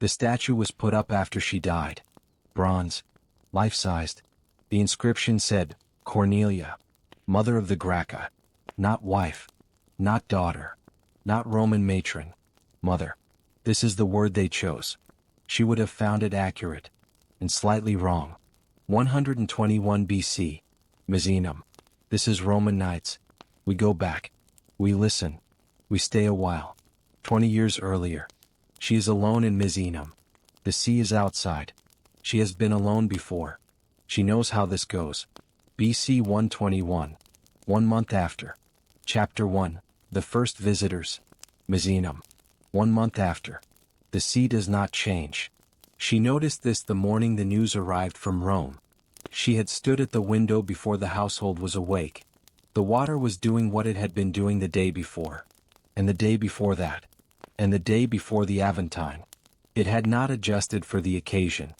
The statue was put up after she died. Bronze. Life-sized. The inscription said, Cornelia, mother of the Graccha. Not wife. Not daughter. Not Roman matron. Mother. This is the word they chose. She would have found it accurate. And slightly wrong. 121 BC. Misenum. This is Roman Knights. We go back. We listen. We stay a while. 20 years earlier. She is alone in Misenum. The sea is outside. She has been alone before. She knows how this goes. BC 121. 1 month after. Chapter 1. The first visitors. Misenum. 1 month after. The sea does not change. She noticed this the morning the news arrived from Rome. She had stood at the window before the household was awake. The water was doing what it had been doing the day before. And the day before that. And the day before the Aventine. It had not adjusted for the occasion.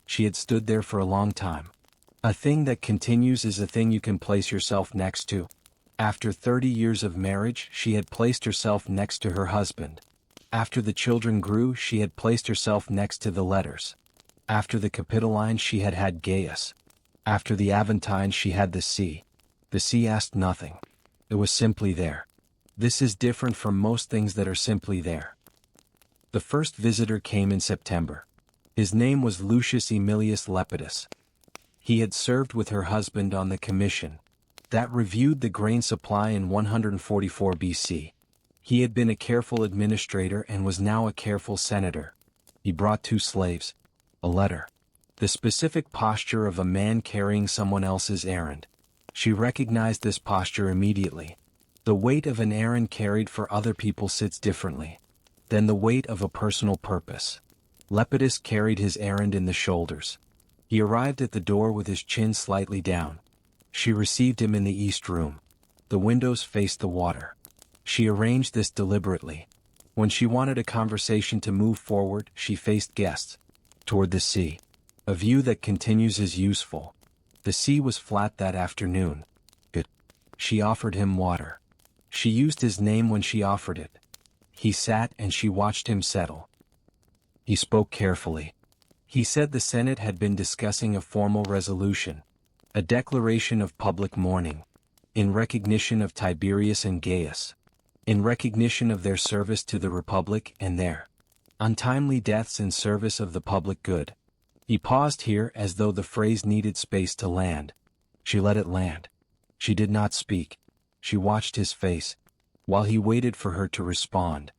She had stood there for a long time. A thing that continues is a thing you can place yourself next to. After 30 years of marriage, she had placed herself next to her husband. After the children grew, she had placed herself next to the letters. After the Capitoline, she had had Gaius. After the Aventine, she had the sea. The sea asked nothing. It was simply there. This is different from most things that are simply there. The first visitor came in September. His name was Lucius Aemilius Lepidus. He had served with her husband on the commission that reviewed the grain supply in 144 BC. He had been a careful administrator and was now a careful senator. He brought 2 slaves. A letter. The specific posture of a man carrying someone else's errand. She recognized this posture immediately. The weight of an errand carried for other people sits differently than the weight of a personal purpose. Lepidus carried his errand in the shoulders. He arrived at the door with his chin slightly down. She received him in the east room. The windows faced the water. She arranged this deliberately. When she wanted a conversation to move forward, she faced guests toward the sea. A view that continues is useful. The sea was flat that afternoon. She offered him water. She used his name when she offered it. He sat and she watched him settle. He spoke carefully. He said the Senate had been discussing a formal resolution, a declaration of public mourning, in recognition of Tiberius and Gaius, in recognition of their service to the Republic and their untimely deaths in service of the public good. He paused here as though the phrase needed space to land. She let it land. She did not speak. She watched his face. While he waited for her to respond,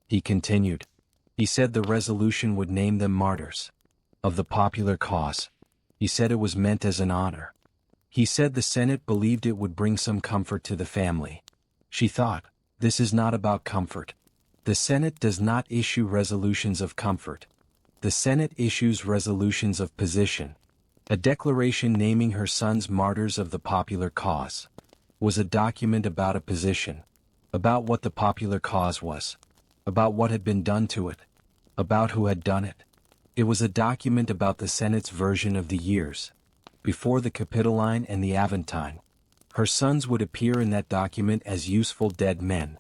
he continued. He said the resolution would name them martyrs of the popular cause. He said it was meant as an honor. He said the Senate believed it would bring some comfort to the family. She thought, this is not about comfort. The Senate does not issue resolutions of comfort. The Senate issues resolutions of position. A declaration naming her sons martyrs of the popular cause was a document about a position, about what the popular cause was, about what had been done to it, about who had done it. It was a document about the Senate's version of the years before the Capitoline and the Aventine. Her sons would appear in that document as useful dead men.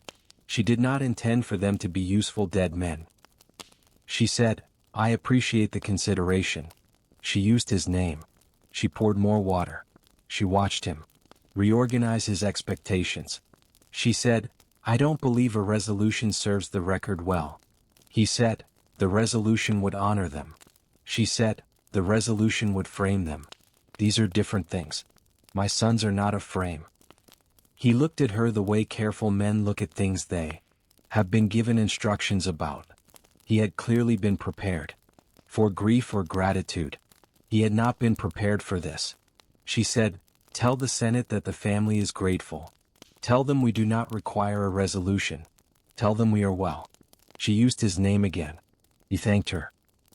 She did not intend for them to be useful dead men. She said, I appreciate the consideration. She used his name. She poured more water. She watched him reorganize his expectations. She said, I don't believe a resolution serves the record well. He said, the resolution would honor them. She said, the resolution would frame them. These are different things. My sons are not a frame. He looked at her the way careful men look at things they have been given instructions about. He had clearly been prepared for grief or gratitude. He had not been prepared for this. She said, tell the Senate that the family is grateful. Tell them we do not require a resolution. Tell them we are well. She used his name again. He thanked her.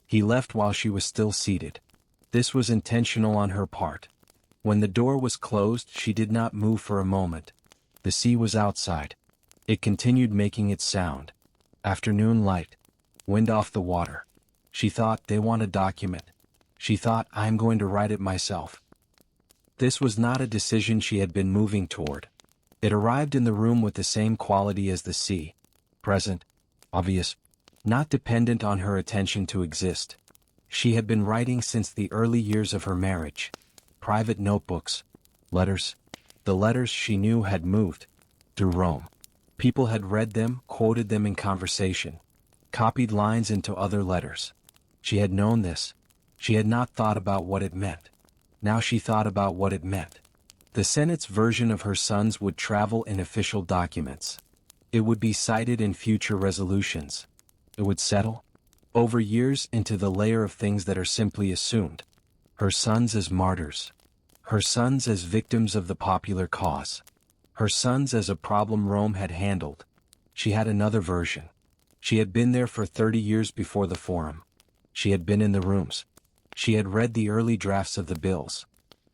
He left while she was still seated. This was intentional on her part. When the door was closed, she did not move for a moment. The sea was outside. It continued making its sound. Afternoon light. Wind off the water. She thought, they want a document. She thought, I'm going to write it myself. This was not a decision she had been moving toward. It arrived in the room with the same quality as the sea. Present. Obvious. not dependent on her attention to exist. She had been writing since the early years of her marriage. Private notebooks, letters. The letters she knew had moved through Rome. People had read them, quoted them in conversation, copied lines into other letters. She had known this. She had not thought about what it meant. Now she thought about what it meant. The Senate's version of her sons would travel in official documents. It would be cited in future resolutions. It would settle over years into the layer of things that are simply assumed. Her sons as martyrs. Her sons as victims of the popular cause. Her sons as a problem Rome had handled. She had another version. She had been there for 30 years before the Forum. She had been in the rooms. She had read the early drafts of the bills.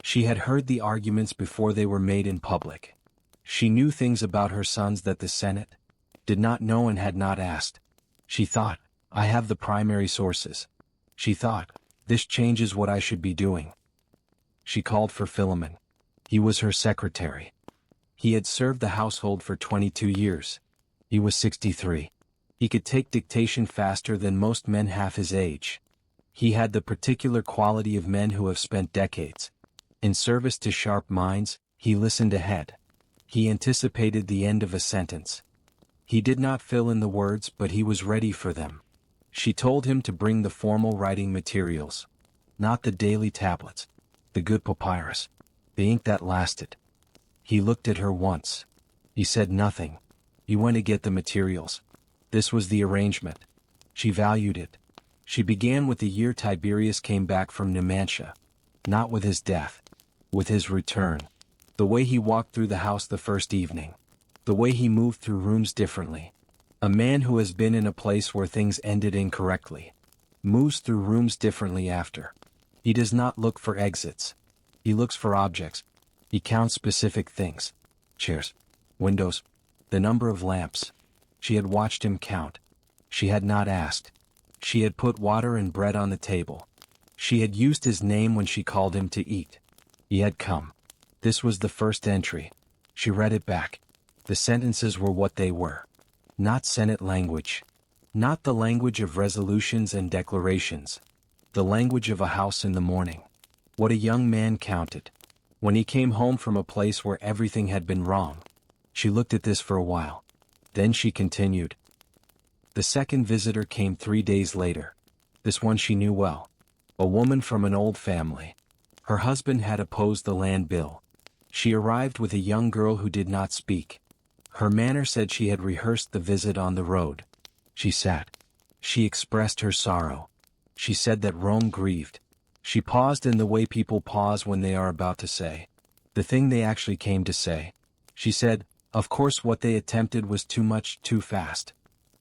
She had heard the arguments before they were made in public. She knew things about her sons that the Senate did not know and had not asked. She thought, I have the primary sources. She thought, this changes what I should be doing. She called for Philemon. He was her secretary. He had served the household for 22 years. He was 63. He could take dictation faster than most men half his age. He had the particular quality of men who have spent decades in service to sharp minds. He listened ahead. He anticipated the end of a sentence. He did not fill in the words, but he was ready for them. She told him to bring the formal writing materials, not the daily tablets, the good papyrus, the ink that lasted. He looked at her once. He said nothing. He went to get the materials. This was the arrangement. She valued it. She began with the year Tiberius came back from Numantia. Not with his death. With his return. The way he walked through the house the first evening. The way he moved through rooms differently. A man who has been in a place where things ended incorrectly moves through rooms differently after. He does not look for exits. He looks for objects. He counts specific things. Chairs. Windows. The number of lamps. She had watched him count. She had not asked. She had put water and bread on the table. She had used his name when she called him to eat. He had come. This was the first entry. She read it back. The sentences were what they were. Not Senate language. Not the language of resolutions and declarations. The language of a house in the morning. What a young man counted. When he came home from a place where everything had been wrong. She looked at this for a while. Then she continued. The second visitor came 3 days later. This one she knew well. A woman from an old family. Her husband had opposed the land bill. She arrived with a young girl who did not speak. Her manner said she had rehearsed the visit on the road. She sat. She expressed her sorrow. She said that Rome grieved. She paused in the way people pause when they are about to say the thing they actually came to say. She said, of course what they attempted was too much, too fast.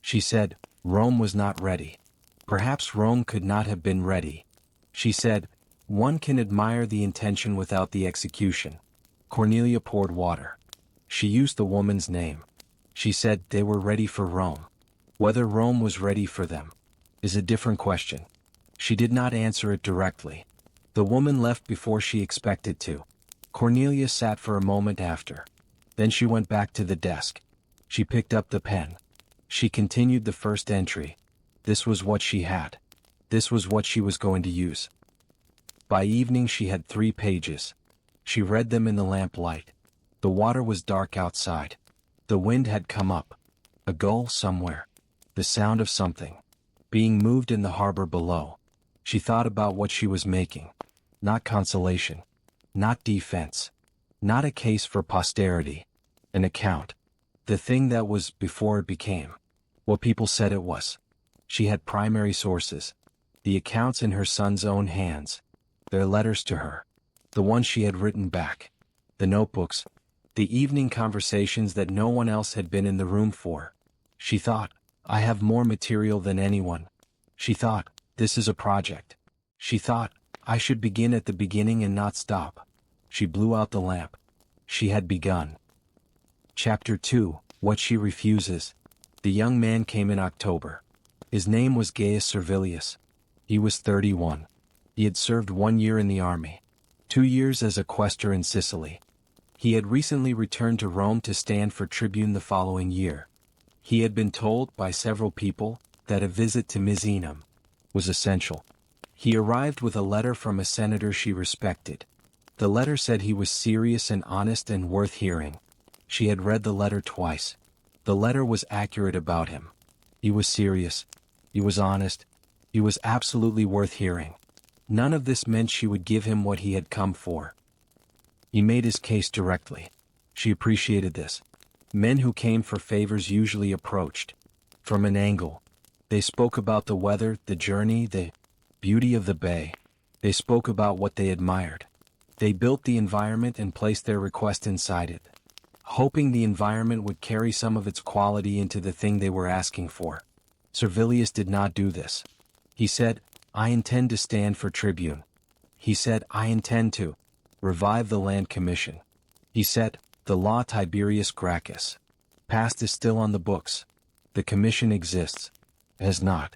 She said, Rome was not ready. Perhaps Rome could not have been ready. She said, one can admire the intention without the execution. Cornelia poured water. She used the woman's name. She said they were ready for Rome. Whether Rome was ready for them is a different question. She did not answer it directly. The woman left before she expected to. Cornelia sat for a moment after. Then she went back to the desk. She picked up the pen. She continued the first entry. This was what she had. This was what she was going to use. By evening she had 3 pages. She read them in the lamplight. The water was dark outside. The wind had come up. A gull somewhere. The sound of something being moved in the harbor below. She thought about what she was making. Not consolation. Not defense. Not a case for posterity. An account. The thing that was before it became what people said it was. She had primary sources. The accounts in her son's own hands. Their letters to her. The ones she had written back. The notebooks. The evening conversations that no one else had been in the room for. She thought, I have more material than anyone. She thought, this is a project. She thought, I should begin at the beginning and not stop. She blew out the lamp. She had begun. Chapter 2, What She Refuses. The young man came in October. His name was Gaius Servilius. He was 31. He had served 1 year in the army. 2 years as a quaestor in Sicily. He had recently returned to Rome to stand for tribune the following year. He had been told by several people that a visit to Misenum was essential. He arrived with a letter from a senator she respected. The letter said he was serious and honest and worth hearing. She had read the letter twice. The letter was accurate about him. He was serious. He was honest. He was absolutely worth hearing. None of this meant she would give him what he had come for. He made his case directly. She appreciated this. Men who came for favors usually approached from an angle. They spoke about the weather, the journey, the beauty of the bay. They spoke about what they admired. They built the environment and placed their request inside it, hoping the environment would carry some of its quality into the thing they were asking for. Servilius did not do this. He said, I intend to stand for tribune. He said, I intend to revive the land commission. He said, the law Tiberius Gracchus passed is still on the books. The commission exists. It has not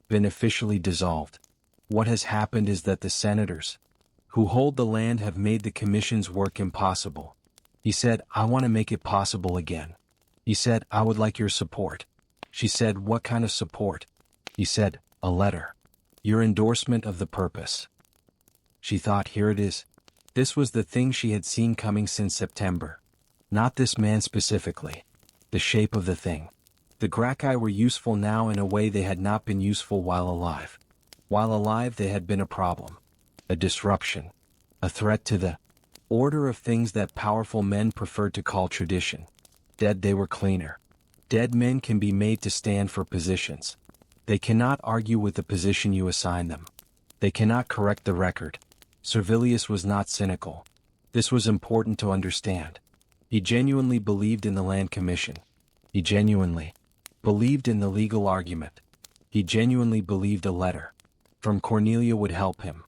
been officially dissolved. What has happened is that the senators who hold the land have made the commission's work impossible. He said, I want to make it possible again. He said, I would like your support. She said, what kind of support? He said, a letter. Your endorsement of the purpose. She thought, here it is. This was the thing she had seen coming since September. Not this man specifically. The shape of the thing. The Gracchi were useful now in a way they had not been useful while alive. While alive they had been a problem. A disruption. A threat to the order of things that powerful men preferred to call tradition. Dead they were cleaner. Dead men can be made to stand for positions. They cannot argue with the position you assign them. They cannot correct the record. Servilius was not cynical. This was important to understand. He genuinely believed in the land commission. He genuinely believed in the legal argument. He genuinely believed a letter from Cornelia would help him.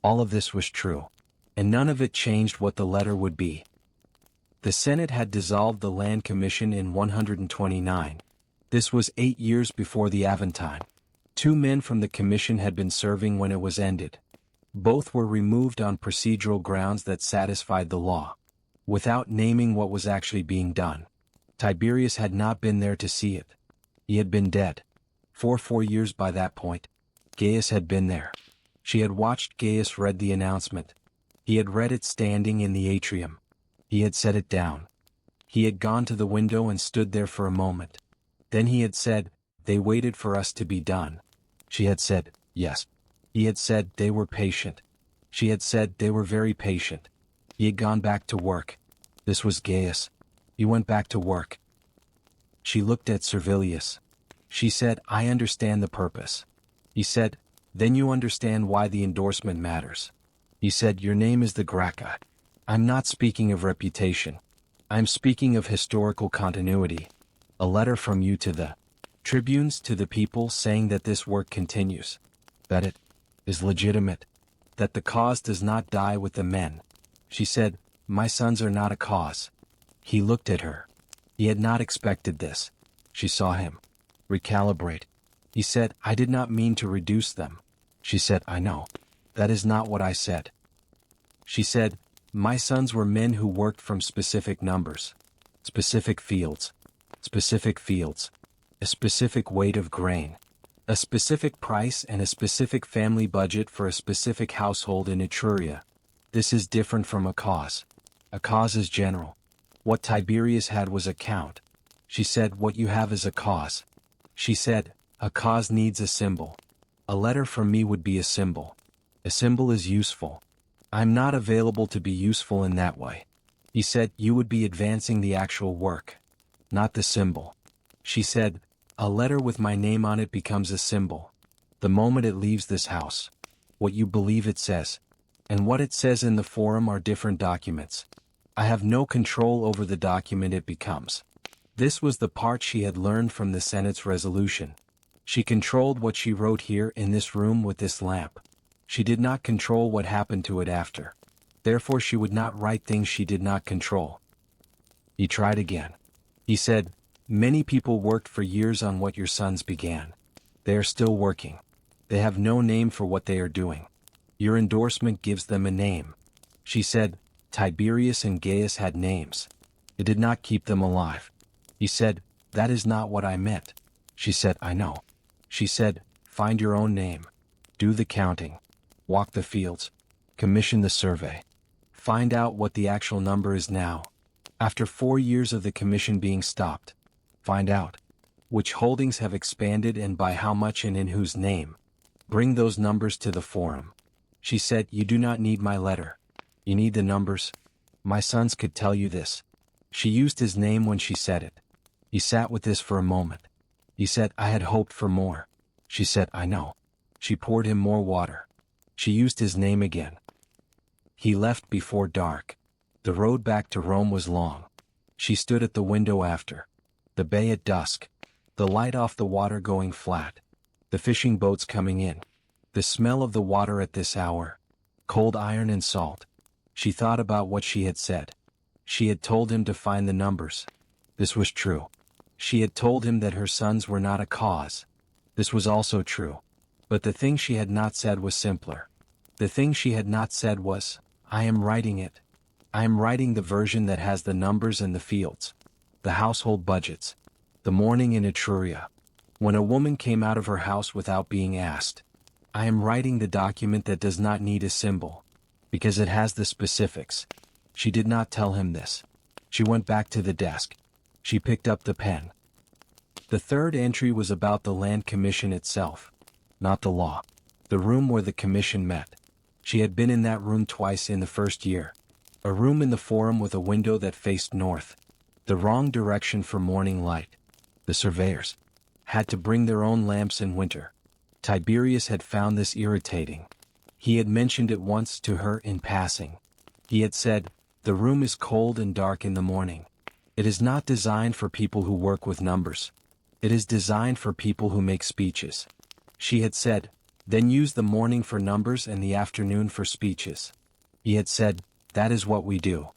All of this was true, and none of it changed what the letter would be. The Senate had dissolved the land commission in 129. This was 8 years before the Aventine. 2 men from the commission had been serving when it was ended. Both were removed on procedural grounds that satisfied the law, without naming what was actually being done. Tiberius had not been there to see it. He had been dead. For 4 years by that point. Gaius had been there. She had watched Gaius read the announcement. He had read it standing in the atrium. He had set it down. He had gone to the window and stood there for a moment. Then he had said, they waited for us to be done. She had said, yes. He had said, they were patient. She had said, they were very patient. He had gone back to work. This was Gaius. He went back to work. She looked at Servilius. She said, I understand the purpose. He said, then you understand why the endorsement matters. He said, your name is the Gracchi. I'm not speaking of reputation. I'm speaking of historical continuity. A letter from you to the tribunes, to the people, saying that this work continues. That it is legitimate. That the cause does not die with the men. She said, my sons are not a cause. He looked at her. He had not expected this. She saw him recalibrate. He said, I did not mean to reduce them. She said, I know. That is not what I said. She said, my sons were men who worked from specific numbers, specific fields, a specific weight of grain, a specific price and a specific family budget for a specific household in Etruria. This is different from a cause. A cause is general. What Tiberius had was a count. She said, what you have is a cause. She said, a cause needs a symbol. A letter from me would be a symbol. A symbol is useful. I'm not available to be useful in that way. He said, you would be advancing the actual work, not the symbol. She said, a letter with my name on it becomes a symbol the moment it leaves this house. What you believe it says, and what it says in the forum are different documents. I have no control over the document it becomes. This was the part she had learned from the Senate's resolution. She controlled what she wrote here in this room with this lamp. She did not control what happened to it after. Therefore she would not write things she did not control. He tried again. He said, many people worked for years on what your sons began. They are still working. They have no name for what they are doing. Your endorsement gives them a name. She said, Tiberius and Gaius had names. It did not keep them alive. He said, that is not what I meant. She said, I know. She said, find your own name. Do the counting. Walk the fields. Commission the survey. Find out what the actual number is now. After 4 years of the commission being stopped. Find out which holdings have expanded and by how much and in whose name. Bring those numbers to the forum. She said, you do not need my letter. You need the numbers. My sons could tell you this. She used his name when she said it. He sat with this for a moment. He said, I had hoped for more. She said, I know. She poured him more water. She used his name again. He left before dark. The road back to Rome was long. She stood at the window after. The bay at dusk. The light off the water going flat. The fishing boats coming in. The smell of the water at this hour. Cold iron and salt. She thought about what she had said. She had told him to find the numbers. This was true. She had told him that her sons were not a cause. This was also true. But the thing she had not said was simpler. The thing she had not said was, I am writing it. I am writing the version that has the numbers and the fields. The household budgets. The morning in Etruria. When a woman came out of her house without being asked. I am writing the document that does not need a symbol. Because it has the specifics. She did not tell him this. She went back to the desk. She picked up the pen. The third entry was about the land commission itself. Not the law. The room where the commission met. She had been in that room twice in the first year. A room in the forum with a window that faced north. The wrong direction for morning light. The surveyors had to bring their own lamps in winter. Tiberius had found this irritating. He had mentioned it once to her in passing. He had said, the room is cold and dark in the morning. It is not designed for people who work with numbers. It is designed for people who make speeches. She had said, then use the morning for numbers and the afternoon for speeches. He had said, that is what we do.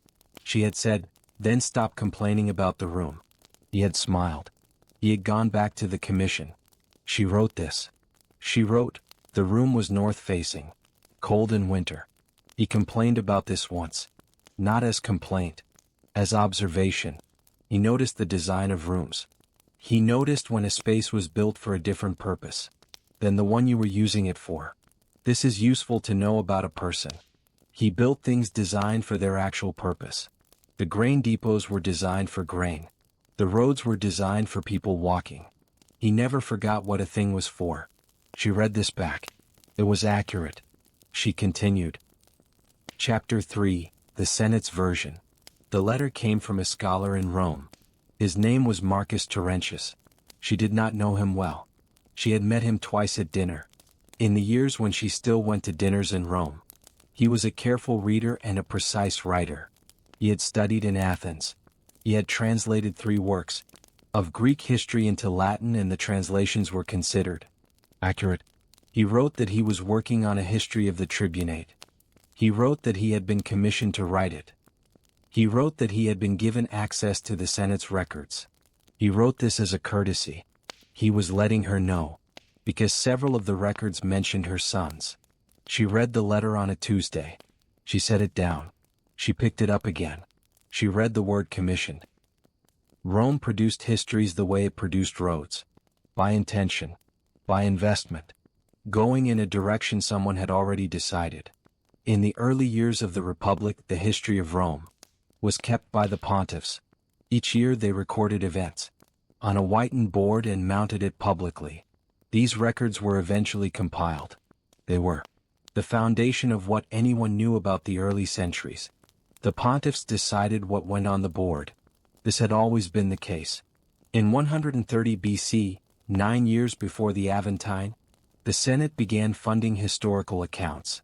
She had said, then stop complaining about the room. He had smiled. He had gone back to the commission. She wrote this. She wrote, the room was north-facing. Cold in winter. He complained about this once. Not as complaint. As observation. He noticed the design of rooms. He noticed when a space was built for a different purpose than the one you were using it for. This is useful to know about a person. He built things designed for their actual purpose. The grain depots were designed for grain. The roads were designed for people walking. He never forgot what a thing was for. She read this back. It was accurate. She continued. Chapter 3, the Senate's version. The letter came from a scholar in Rome. His name was Marcus Terentius. She did not know him well. She had met him twice at dinner. In the years when she still went to dinners in Rome. He was a careful reader and a precise writer. He had studied in Athens. He had translated 3 works of Greek history into Latin, and the translations were considered accurate. He wrote that he was working on a history of the tribunate. He wrote that he had been commissioned to write it. He wrote that he had been given access to the Senate's records. He wrote this as a courtesy. He was letting her know, because several of the records mentioned her sons. She read the letter on a Tuesday. She set it down. She picked it up again. She read the word commissioned. Rome produced histories the way it produced roads. By intention. By investment. Going in a direction someone had already decided. In the early years of the Republic, the history of Rome was kept by the pontiffs. Each year they recorded events on a whitened board and mounted it publicly. These records were eventually compiled. They were the foundation of what anyone knew about the early centuries. The pontiffs decided what went on the board. This had always been the case. In 130 BC, 9 years before the Aventine, the Senate began funding historical accounts.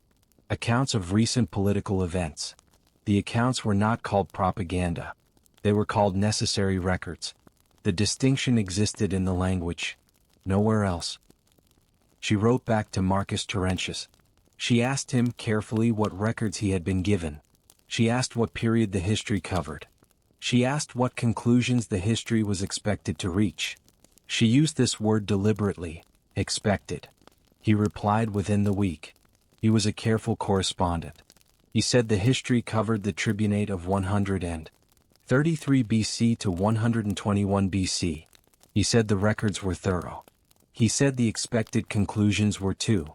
Accounts of recent political events. The accounts were not called propaganda. They were called necessary records. The distinction existed in the language. Nowhere else. She wrote back to Marcus Terentius. She asked him carefully what records he had been given. She asked what period the history covered. She asked what conclusions the history was expected to reach. She used this word deliberately, expected. He replied within the week. He was a careful correspondent. He said the history covered the tribunate of 133 BC to 121 BC. He said the records were thorough. He said the expected conclusions were two: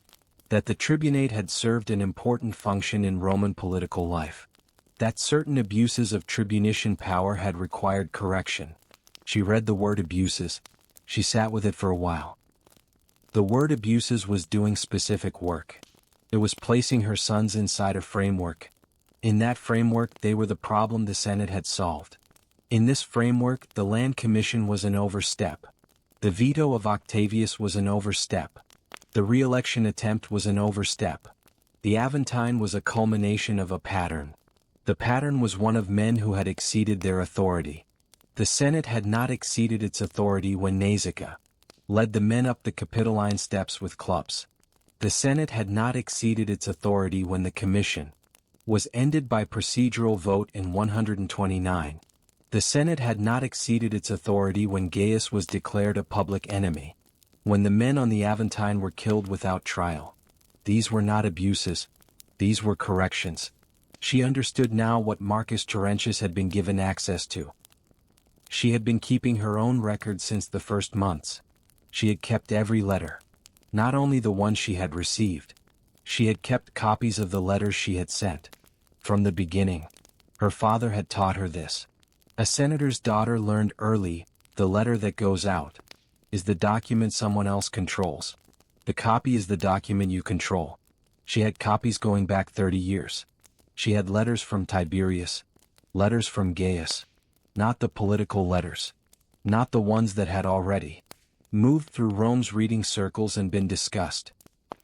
that the tribunate had served an important function in Roman political life, that certain abuses of tribunician power had required correction. She read the word abuses. She sat with it for a while. The word abuses was doing specific work. It was placing her sons inside a framework. In that framework they were the problem the Senate had solved. In this framework the Land Commission was an overstep. The veto of Octavius was an overstep. The re-election attempt was an overstep. The Aventine was a culmination of a pattern. The pattern was one of men who had exceeded their authority. The Senate had not exceeded its authority when Nausicaa led the men up the Capitoline steps with clubs. The Senate had not exceeded its authority when the Commission was ended by procedural vote in 129. The Senate had not exceeded its authority when Gaius was declared a public enemy, when the men on the Aventine were killed without trial. These were not abuses. These were corrections. She understood now what Marcus Terentius had been given access to. She had been keeping her own record since the first months. She had kept every letter. Not only the ones she had received. She had kept copies of the letters she had sent. From the beginning, her father had taught her this. A senator's daughter learned early, the letter that goes out is the document someone else controls. The copy is the document you control. She had copies going back 30 years. She had letters from Tiberius, letters from Gaius, not the political letters, not the ones that had already moved through Rome's reading circles and been discussed,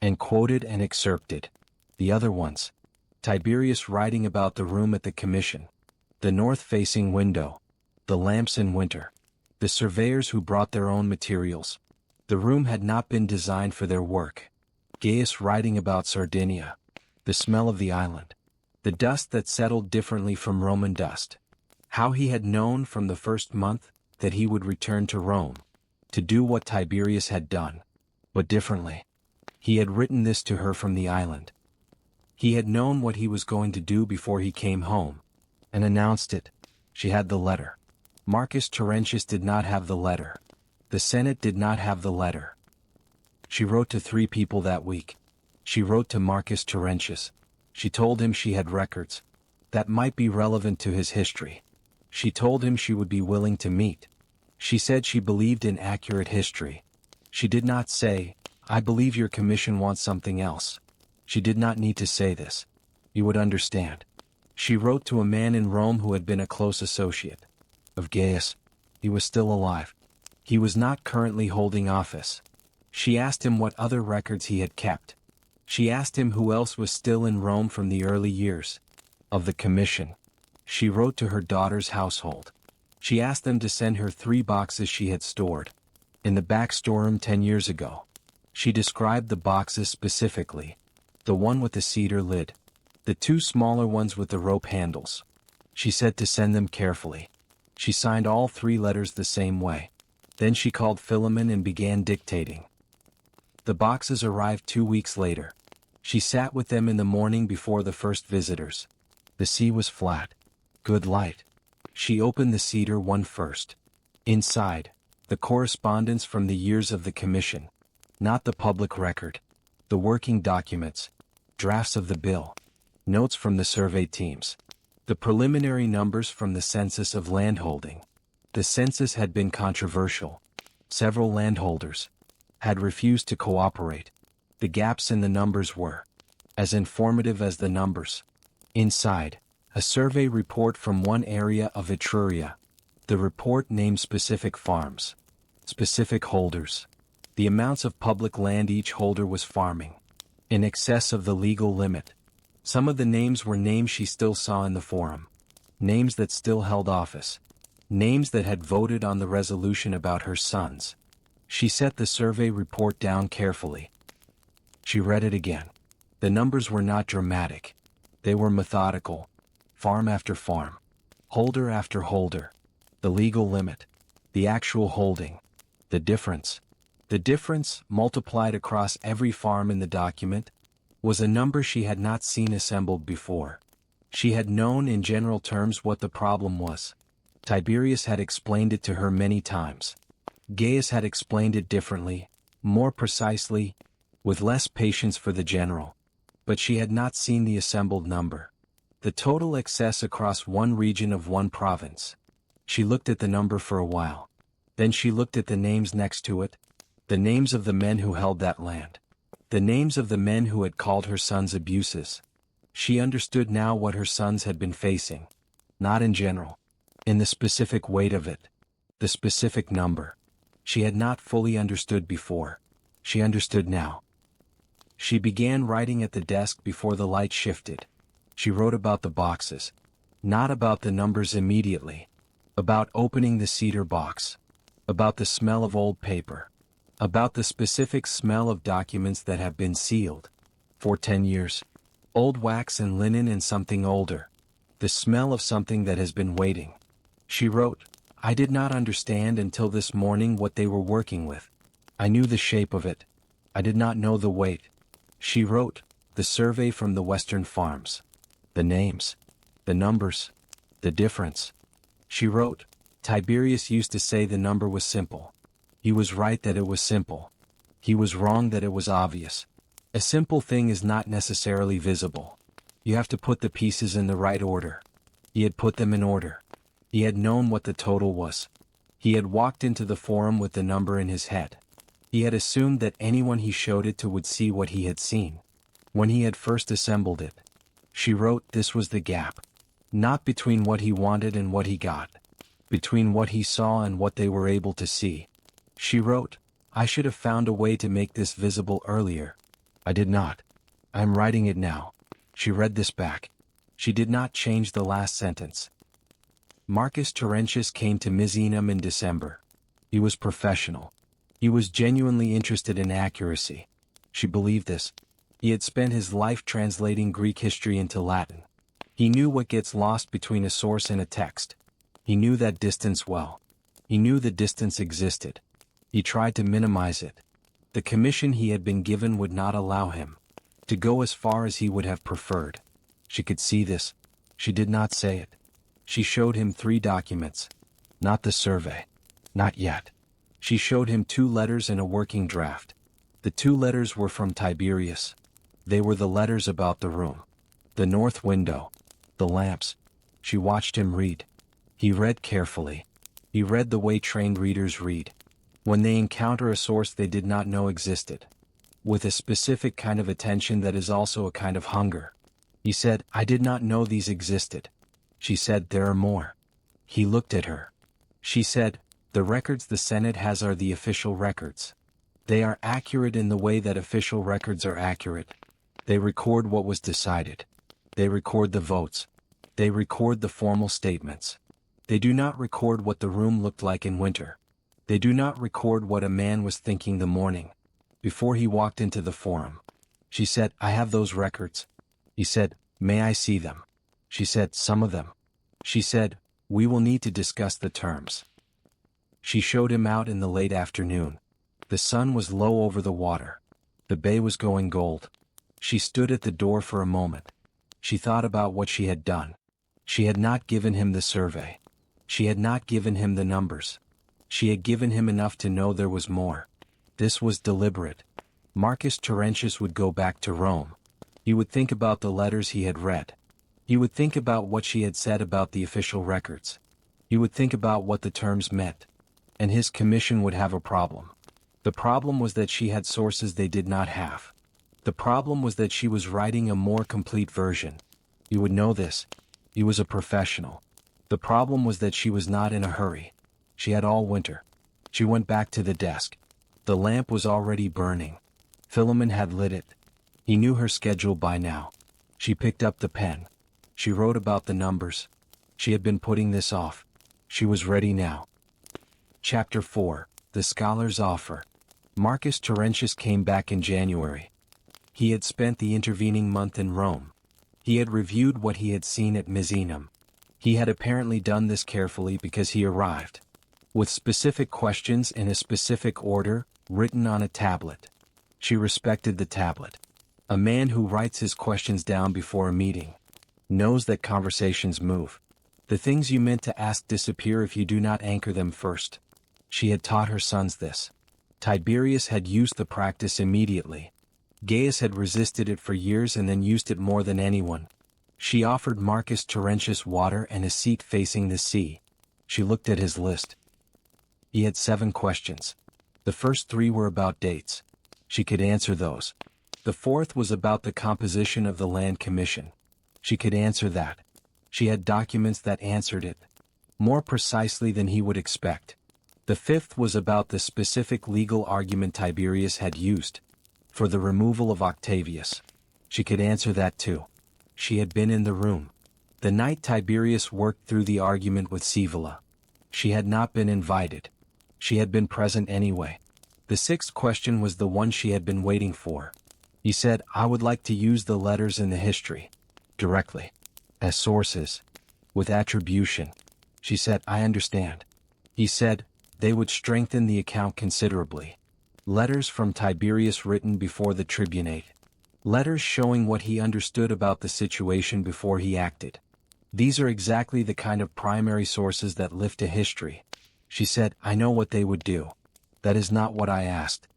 and quoted and excerpted. The other ones. Tiberius writing about the room at the Commission, the north-facing window, the lamps in winter, the surveyors who brought their own materials. The room had not been designed for their work. Gaius writing about Sardinia, the smell of the island, the dust that settled differently from Roman dust. How he had known from the first month that he would return to Rome, to do what Tiberius had done, but differently. He had written this to her from the island. He had known what he was going to do before he came home, and announced it. She had the letter. Marcus Terentius did not have the letter. The Senate did not have the letter. She wrote to 3 people that week. She wrote to Marcus Terentius. She told him she had records that might be relevant to his history. She told him she would be willing to meet. She said she believed in accurate history. She did not say, "I believe your commission wants something else." She did not need to say this. You would understand. She wrote to a man in Rome who had been a close associate of Gaius. He was still alive. He was not currently holding office. She asked him what other records he had kept. She asked him who else was still in Rome from the early years of the commission. She wrote to her daughter's household. She asked them to send her 3 boxes she had stored in the back storeroom 10 years ago. She described the boxes specifically. The one with the cedar lid. The 2 smaller ones with the rope handles. She said to send them carefully. She signed all 3 letters the same way. Then she called Philemon and began dictating. The boxes arrived 2 weeks later. She sat with them in the morning before the first visitors. The sea was flat. Good light. She opened the cedar one first. Inside, the correspondence from the years of the commission. Not the public record. The working documents. Drafts of the bill. Notes from the survey teams. The preliminary numbers from the census of landholding. The census had been controversial. Several landholders had refused to cooperate. The gaps in the numbers were as informative as the numbers. Inside, a survey report from one area of Etruria. The report named specific farms, specific holders, the amounts of public land each holder was farming, in excess of the legal limit. Some of the names were names she still saw in the forum, names that still held office, names that had voted on the resolution about her sons. She set the survey report down carefully. She read it again. The numbers were not dramatic. They were methodical. Farm after farm. Holder after holder. The legal limit. The actual holding. The difference. The difference, multiplied across every farm in the document, was a number she had not seen assembled before. She had known in general terms what the problem was. Tiberius had explained it to her many times. Gaius had explained it differently, More precisely, with less patience for the general. But she had not seen the assembled number. The total excess across one region of one province. She looked at the number for a while. Then she looked at the names next to it. The names of the men who held that land. The names of the men who had called her sons abuses. She understood now what her sons had been facing. Not in general. In the specific weight of it. The specific number. She had not fully understood before. She understood now. She began writing at the desk before the light shifted. She wrote about the boxes. Not about the numbers immediately. About opening the cedar box. About the smell of old paper. About the specific smell of documents that have been sealed. For 10 years. Old wax and linen and something older. The smell of something that has been waiting. She wrote, I did not understand until this morning what they were working with. I knew the shape of it. I did not know the weight. She wrote, the survey from the western farms. The names. The numbers. The difference. She wrote, Tiberius used to say the number was simple. He was right that it was simple. He was wrong that it was obvious. A simple thing is not necessarily visible. You have to put the pieces in the right order. He had put them in order. He had known what the total was. He had walked into the forum with the number in his head. He had assumed that anyone he showed it to would see what he had seen. When he had first assembled it. She wrote, this was the gap. Not between what he wanted and what he got. Between what he saw and what they were able to see. She wrote, I should have found a way to make this visible earlier. I did not. I am writing it now. She read this back. She did not change the last sentence. Marcus Terentius came to Misenum in December. He was professional. He was genuinely interested in accuracy. She believed this. He had spent his life translating Greek history into Latin. He knew what gets lost between a source and a text. He knew that distance well. He knew the distance existed. He tried to minimize it. The commission he had been given would not allow him to go as far as he would have preferred. She could see this. She did not say it. She showed him 3 documents. Not the survey. Not yet. She showed him 2 letters and a working draft. The 2 letters were from Tiberius. They were the letters about the room. The north window. The lamps. She watched him read. He read carefully. He read the way trained readers read. When they encounter a source they did not know existed. With a specific kind of attention that is also a kind of hunger. He said, I did not know these existed. She said, there are more. He looked at her. She said, the records the Senate has are the official records. They are accurate in the way that official records are accurate. They record what was decided. They record the votes. They record the formal statements. They do not record what the room looked like in winter. They do not record what a man was thinking the morning before he walked into the forum. She said, I have those records. He said, may I see them? She said, some of them. She said, we will need to discuss the terms. She showed him out in the late afternoon. The sun was low over the water. The bay was going gold. She stood at the door for a moment. She thought about what she had done. She had not given him the survey. She had not given him the numbers. She had given him enough to know there was more. This was deliberate. Marcus Terentius would go back to Rome. He would think about the letters he had read. He would think about what she had said about the official records. He would think about what the terms meant. And his commission would have a problem. The problem was that she had sources they did not have. The problem was that she was writing a more complete version. He would know this. He was a professional. The problem was that she was not in a hurry. She had all winter. She went back to the desk. The lamp was already burning. Philemon had lit it. He knew her schedule by now. She picked up the pen. She wrote about the numbers. She had been putting this off. She was ready now. Chapter 4. The Scholar's Offer. Marcus Terentius came back in January. He had spent the intervening month in Rome. He had reviewed what he had seen at Misenum. He had apparently done this carefully because he arrived with specific questions in a specific order, written on a tablet. She respected the tablet. A man who writes his questions down before a meeting knows that conversations move. The things you meant to ask disappear if you do not anchor them first. She had taught her sons this. Tiberius had used the practice immediately. Gaius had resisted it for years and then used it more than anyone. She offered Marcus Terentius water and a seat facing the sea. She looked at his list. He had 7 questions. The first 3 were about dates. She could answer those. The 4th was about the composition of the land commission. She could answer that. She had documents that answered it, more precisely than he would expect. The 5th was about the specific legal argument Tiberius had used for the removal of Octavius. She could answer that too. She had been in the room the night Tiberius worked through the argument with Scaevola. She had not been invited. She had been present anyway. The 6th question was the one she had been waiting for. He said, I would like to use the letters in the history directly, as sources, with attribution. She said, I understand. He said, they would strengthen the account considerably. Letters from Tiberius written before the tribunate. Letters showing what he understood about the situation before he acted. These are exactly the kind of primary sources that lift a history. She said, I know what they would do. That is not what I asked.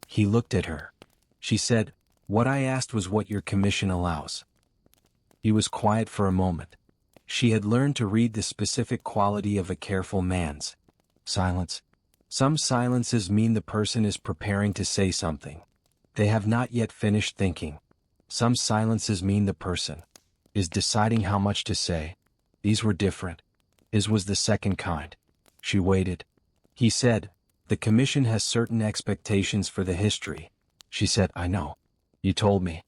He looked at her. She said, what I asked was what your commission allows. He was quiet for a moment. She had learned to read the specific quality of a careful man's silence. Some silences mean the person is preparing to say something. They have not yet finished thinking. Some silences mean the person is deciding how much to say. These were different. His was the second kind. She waited. He said, the commission has certain expectations for the history. She said, I know. You told me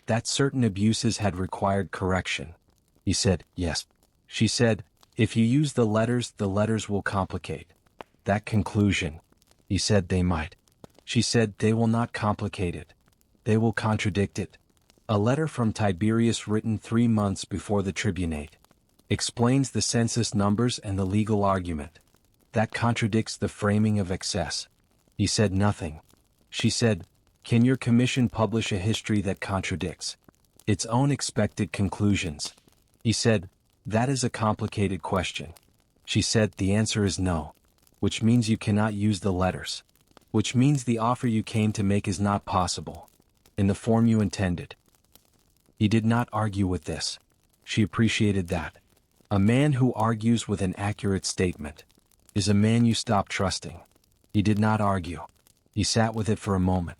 that certain abuses had required correction. He said, yes. She said, if you use the letters will complicate that conclusion. He said they might. She said they will not complicate it. They will contradict it. A letter from Tiberius written 3 months before the tribunate explains the census numbers and the legal argument. That contradicts the framing of excess. He said nothing. She said, can your commission publish a history that contradicts its own expected conclusions? He said, that is a complicated question. She said, the answer is no, which means you cannot use the letters, which means the offer you came to make is not possible in the form you intended. He did not argue with this. She appreciated that. A man who argues with an accurate statement is a man you stop trusting. He did not argue. He sat with it for a moment.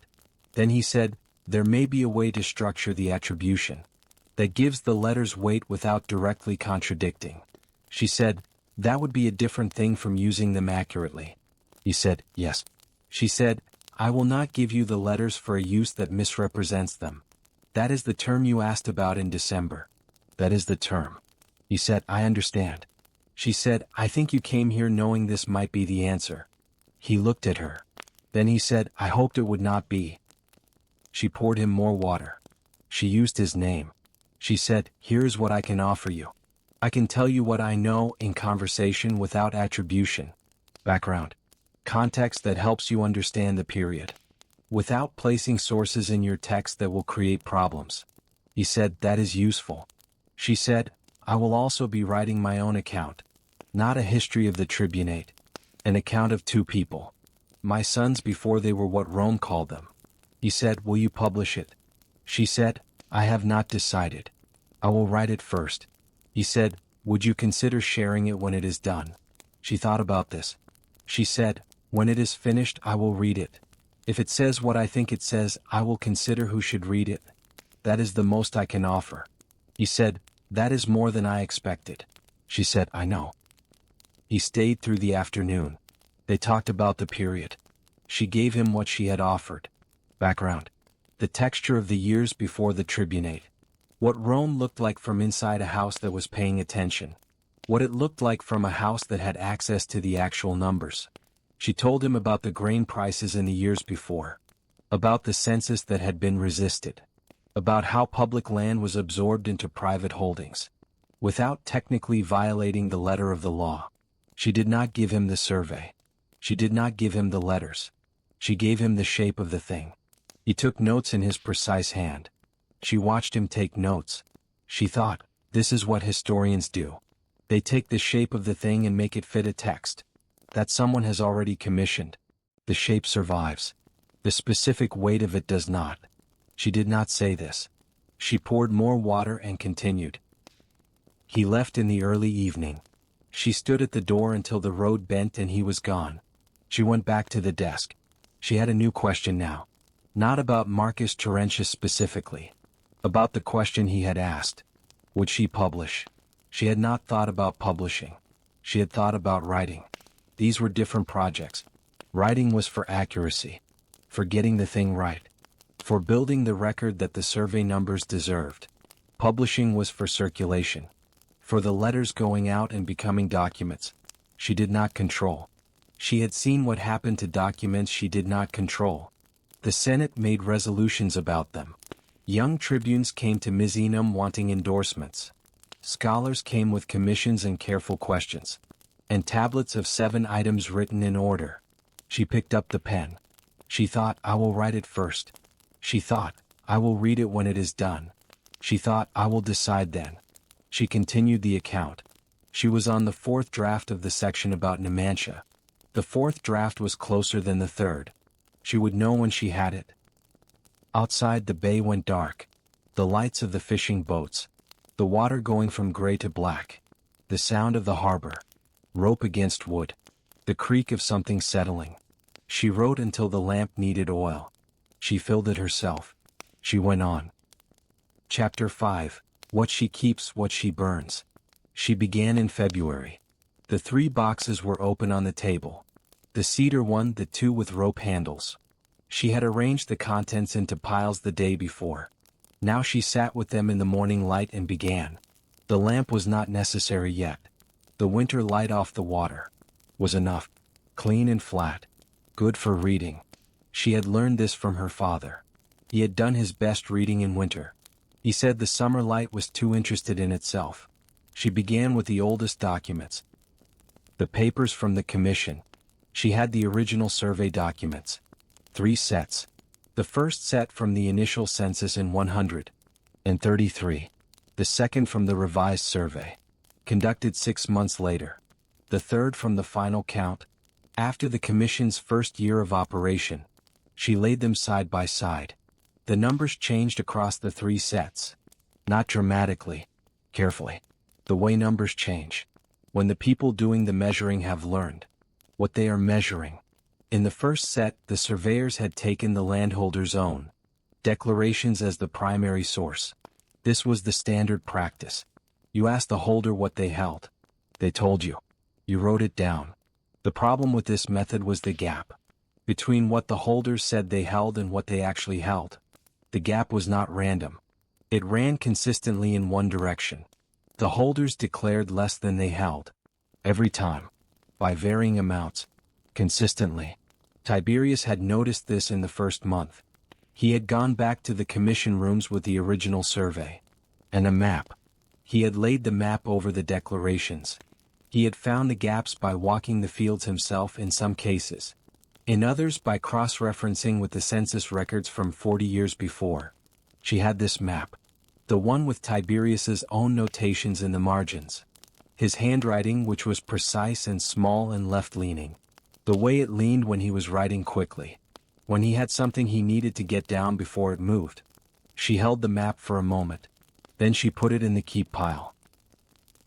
Then he said, there may be a way to structure the attribution that gives the letters weight without directly contradicting. She said, that would be a different thing from using them accurately. He said, yes. She said, I will not give you the letters for a use that misrepresents them. That is the term you asked about in December. That is the term. He said, I understand. She said, I think you came here knowing this might be the answer. He looked at her. Then he said, I hoped it would not be. She poured him more water. She used his name. She said, here is what I can offer you. I can tell you what I know in conversation without attribution. Background. Context that helps you understand the period. Without placing sources in your text that will create problems. He said, that is useful. She said, I will also be writing my own account. Not a history of the tribunate. An account of 2 people. My sons before they were what Rome called them. He said, will you publish it? She said, I have not decided. I will write it first. He said, would you consider sharing it when it is done? She thought about this. She said, when it is finished I will read it. If it says what I think it says, I will consider who should read it. That is the most I can offer. He said, that is more than I expected. She said, I know. He stayed through the afternoon. They talked about the period. She gave him what she had offered. Background. The texture of the years before the tribunate. What Rome looked like from inside a house that was paying attention. What it looked like from a house that had access to the actual numbers. She told him about the grain prices in the years before. About the census that had been resisted. About how public land was absorbed into private holdings. Without technically violating the letter of the law. She did not give him the survey. She did not give him the letters. She gave him the shape of the thing. He took notes in his precise hand. She watched him take notes. She thought, this is what historians do. They take the shape of the thing and make it fit a text that someone has already commissioned. The shape survives. The specific weight of it does not. She did not say this. She poured more water and continued. He left in the early evening. She stood at the door until the road bent and he was gone. She went back to the desk. She had a new question now. Not about Marcus Terentius specifically. About the question he had asked. Would she publish? She had not thought about publishing. She had thought about writing. These were different projects. Writing was for accuracy. For getting the thing right. For building the record that the survey numbers deserved. Publishing was for circulation. For the letters going out and becoming documents. She did not control. She had seen what happened to documents she did not control. The Senate made resolutions about them. Young tribunes came to Misenum wanting endorsements. Scholars came with commissions and careful questions. And tablets of 7 items written in order. She picked up the pen. She thought, I will write it first. She thought, I will read it when it is done. She thought, I will decide then. She continued the account. She was on the 4th draft of the section about Numantia. The 4th draft was closer than the 3rd. She would know when she had it. Outside the bay went dark. The lights of the fishing boats. The water going from gray to black. The sound of the harbor. Rope against wood. The creak of something settling. She wrote until the lamp needed oil. She filled it herself. She went on. Chapter 5. What she keeps, what she burns. She began in February. The 3 boxes were open on the table. The cedar one, the 2 with rope handles. She had arranged the contents into piles the day before. Now she sat with them in the morning light and began. The lamp was not necessary yet. The winter light off the water was enough. Clean and flat. Good for reading. She had learned this from her father. He had done his best reading in winter. He said the summer light was too interested in itself. She began with the oldest documents. The papers from the commission. She had the original survey documents. 3 sets. The first set from the initial census in 133. The second from the revised survey. Conducted 6 months later. The third from the final count. After the commission's first year of operation. She laid them side by side. The numbers changed across the 3 sets. Not dramatically. Carefully. The way numbers change. When the people doing the measuring have learned what they are measuring. In the first set, the surveyors had taken the landholder's own declarations as the primary source. This was the standard practice. You asked the holder what they held. They told you. You wrote it down. The problem with this method was the gap between what the holders said they held and what they actually held. The gap was not random. It ran consistently in one direction. The holders declared less than they held. Every time. By varying amounts. Consistently. Tiberius had noticed this in the first month. He had gone back to the commission rooms with the original survey. And a map. He had laid the map over the declarations. He had found the gaps by walking the fields himself in some cases. In others by cross-referencing with the census records from 40 years before. She had this map. The one with Tiberius's own notations in the margins. His handwriting, which was precise and small and left-leaning. The way it leaned when he was writing quickly. When he had something he needed to get down before it moved. She held the map for a moment. Then she put it in the keep pile.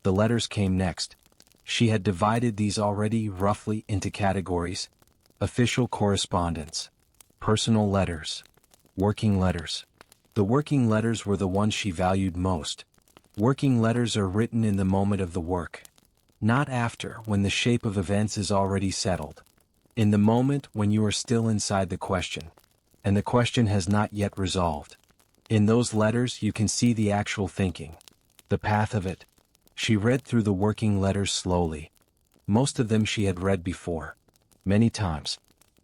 The letters came next. She had divided these already roughly into categories. Official correspondence. Personal letters. Working letters. The working letters were the ones she valued most. Working letters are written in the moment of the work. Not after, when the shape of events is already settled. In the moment when you are still inside the question. And the question has not yet resolved. In those letters you can see the actual thinking. The path of it. She read through the working letters slowly. Most of them she had read before. Many times.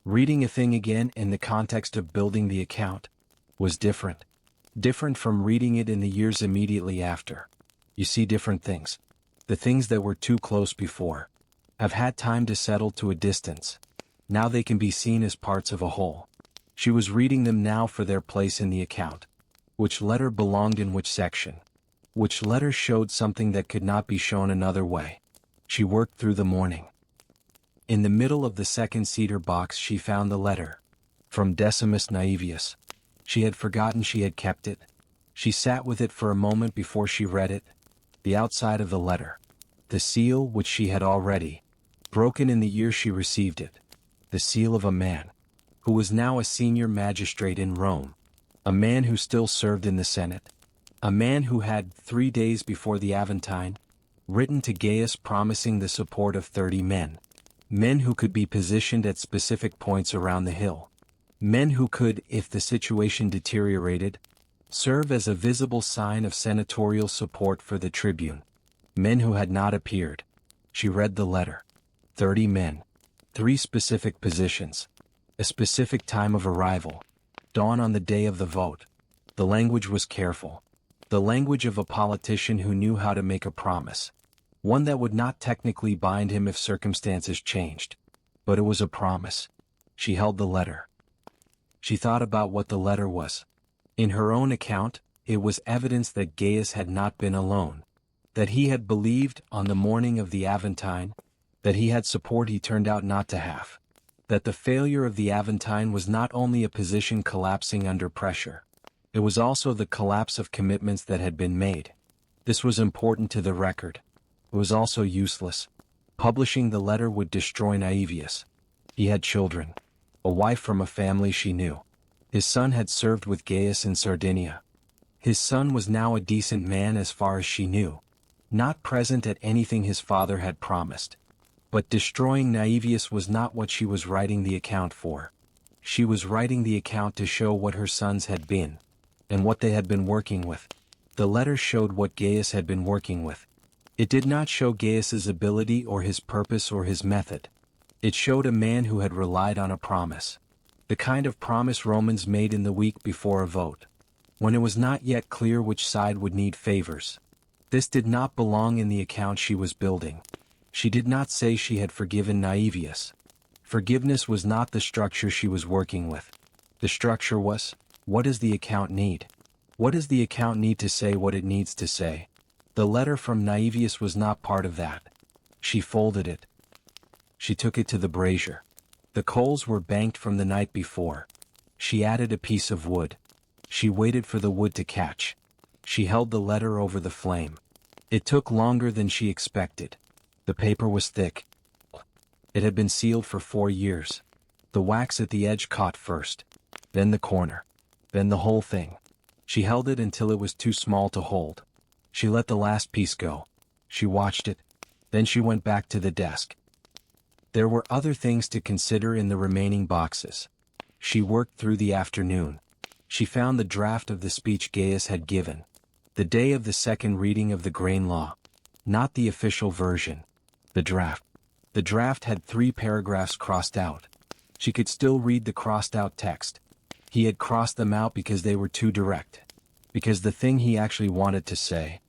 Reading a thing again in the context of building the account was different. Different from reading it in the years immediately after. You see different things. The things that were too close before have had time to settle to a distance. Now they can be seen as parts of a whole. She was reading them now for their place in the account. Which letter belonged in which section? Which letter showed something that could not be shown another way? She worked through the morning. In the middle of the second cedar box she found the letter. From Decimus Naevius. She had forgotten she had kept it. She sat with it for a moment before she read it. The outside of the letter. The seal which she had already broken in the year she received it. The seal of a man who was now a senior magistrate in Rome. A man who still served in the Senate. A man who had, 3 days before the Aventine, written to Gaius promising the support of 30 men. Men who could be positioned at specific points around the hill. Men who could, if the situation deteriorated, serve as a visible sign of senatorial support for the tribune. Men who had not appeared. She read the letter. 30 men. 3 specific positions. A specific time of arrival. Dawn on the day of the vote. The language was careful. The language of a politician who knew how to make a promise. One that would not technically bind him if circumstances changed. But it was a promise. She held the letter. She thought about what the letter was. In her own account, it was evidence that Gaius had not been alone. That he had believed, on the morning of the Aventine, that he had support he turned out not to have. That the failure of the Aventine was not only a position collapsing under pressure. It was also the collapse of commitments that had been made. This was important to the record. It was also useless. Publishing the letter would destroy Naevius. He had children. A wife from a family she knew. His son had served with Gaius in Sardinia. His son was now a decent man as far as she knew. Not present at anything his father had promised. But destroying Naevius was not what she was writing the account for. She was writing the account to show what her sons had been, and what they had been working with. The letter showed what Gaius had been working with. It did not show Gaius's ability or his purpose or his method. It showed a man who had relied on a promise. The kind of promise Romans made in the week before a vote, when it was not yet clear which side would need favors. This did not belong in the account she was building. She did not say she had forgiven Naevius. Forgiveness was not the structure she was working with. The structure was, what does the account need? What does the account need to say what it needs to say? The letter from Naevius was not part of that. She folded it. She took it to the brazier. The coals were banked from the night before. She added a piece of wood. She waited for the wood to catch. She held the letter over the flame. It took longer than she expected. The paper was thick. It had been sealed for 4 years. The wax at the edge caught first. Then the corner. Then the whole thing. She held it until it was too small to hold. She let the last piece go. She watched it. Then she went back to the desk. There were other things to consider in the remaining boxes. She worked through the afternoon. She found the draft of the speech Gaius had given. The day of the second reading of the grain law. Not the official version. The draft. The draft had 3 paragraphs crossed out. She could still read the crossed-out text. He had crossed them out because they were too direct. Because the thing he actually wanted to say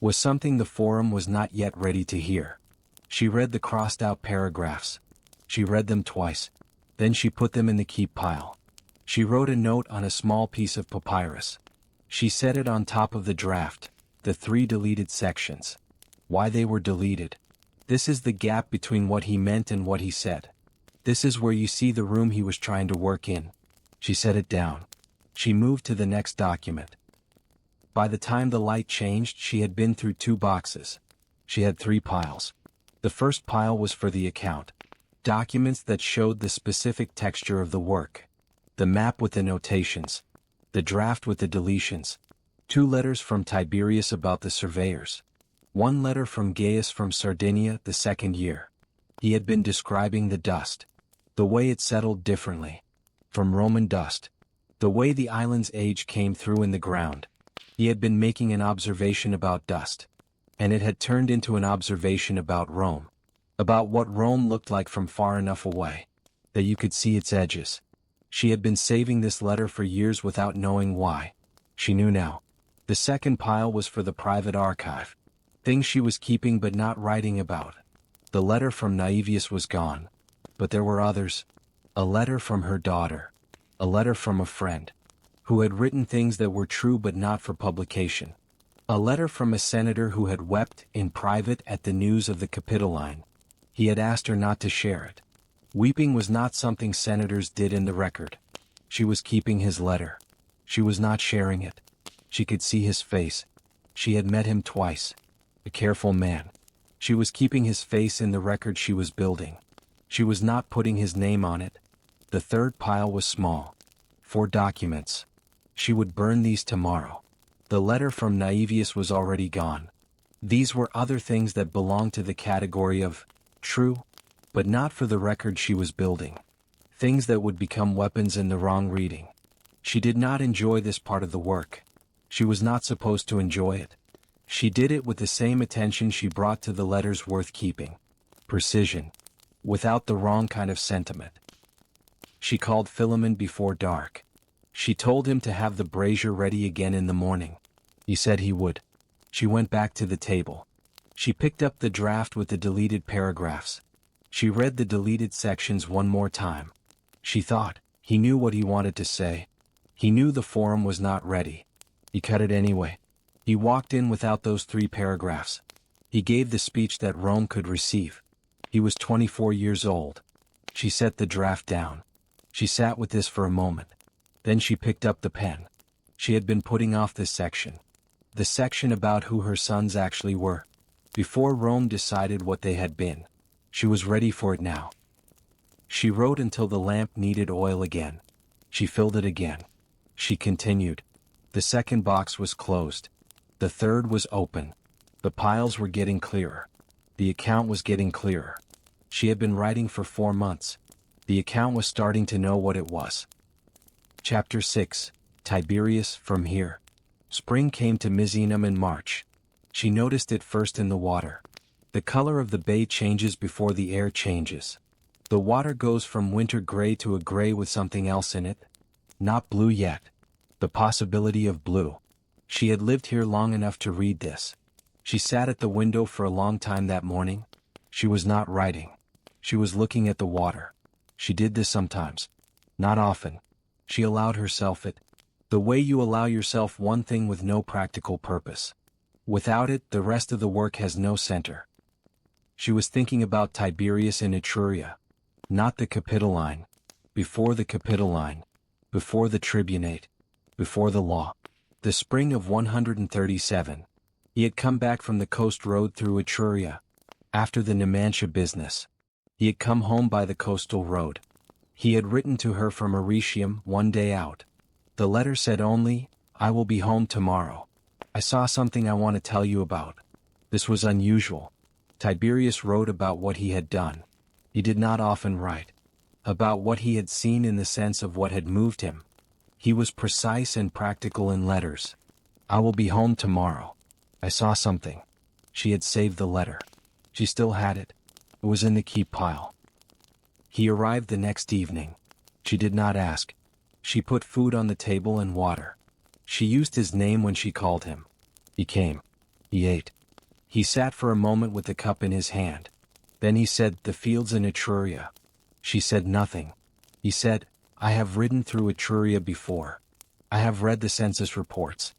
was something the forum was not yet ready to hear. She read the crossed-out paragraphs. She read them twice. Then she put them in the keep pile. She wrote a note on a small piece of papyrus. She set it on top of the draft, the 3 deleted sections. Why they were deleted. This is the gap between what he meant and what he said. This is where you see the room he was trying to work in. She set it down. She moved to the next document. By the time the light changed, she had been through 2 boxes. She had 3 piles. The first pile was for the account. Documents that showed the specific texture of the work. The map with the notations. The draft with the deletions. 2 letters from Tiberius about the surveyors. 1 letter from Gaius from Sardinia the second year. He had been describing the dust. The way it settled differently. From Roman dust. The way the island's age came through in the ground. He had been making an observation about dust. And it had turned into an observation about Rome. About what Rome looked like from far enough away that you could see its edges. She had been saving this letter for years without knowing why. She knew now. The second pile was for the private archive. Things she was keeping but not writing about. The letter from Naevius was gone. But there were others. A letter from her daughter. A letter from a friend. Who had written things that were true but not for publication. A letter from a senator who had wept in private at the news of the Capitoline. He had asked her not to share it. Weeping was not something senators did in the record. She was keeping his letter. She was not sharing it. She could see his face. She had met him twice. A careful man. She was keeping his face in the record she was building. She was not putting his name on it. The third pile was small. 4 documents. She would burn these tomorrow. The letter from Naevius was already gone. These were other things that belonged to the category of true, but not for the record she was building. Things that would become weapons in the wrong reading. She did not enjoy this part of the work. She was not supposed to enjoy it. She did it with the same attention she brought to the letters worth keeping. Precision. Without the wrong kind of sentiment. She called Philemon before dark. She told him to have the brazier ready again in the morning. He said he would. She went back to the table. She picked up the draft with the deleted paragraphs. She read the deleted sections one more time. She thought, he knew what he wanted to say. He knew the forum was not ready. He cut it anyway. He walked in without those 3 paragraphs. He gave the speech that Rome could receive. He was 24 years old. She set the draft down. She sat with this for a moment. Then she picked up the pen. She had been putting off this section. The section about who her sons actually were. Before Rome decided what they had been. She was ready for it now. She wrote until the lamp needed oil again. She filled it again. She continued. The second box was closed. The third was open. The piles were getting clearer. The account was getting clearer. She had been writing for 4 months. The account was starting to know what it was. Chapter 6. Tiberius, from here. Spring came to Misenum in March. She noticed it first in the water. The color of the bay changes before the air changes. The water goes from winter gray to a gray with something else in it. Not blue yet. The possibility of blue. She had lived here long enough to read this. She sat at the window for a long time that morning. She was not writing. She was looking at the water. She did this sometimes. Not often. She allowed herself it. The way you allow yourself one thing with no practical purpose. Without it, the rest of the work has no center. She was thinking about Tiberius in Etruria. Not the Capitoline. Before the Capitoline. Before the tribunate. Before the law. The spring of 137. He had come back from the coast road through Etruria. After the Numantia business. He had come home by the coastal road. He had written to her from Arretium one day out. The letter said only, I will be home tomorrow. I saw something I want to tell you about. This was unusual. Tiberius wrote about what he had done. He did not often write. About what he had seen in the sense of what had moved him. He was precise and practical in letters. I will be home tomorrow. I saw something. She had saved the letter. She still had it. It was in the keep pile. He arrived the next evening. She did not ask. She put food on the table and water. She used his name when she called him. He came. He ate. He sat for a moment with the cup in his hand. Then he said, the fields in Etruria. She said nothing. He said, I have ridden through Etruria before. I have read the census reports.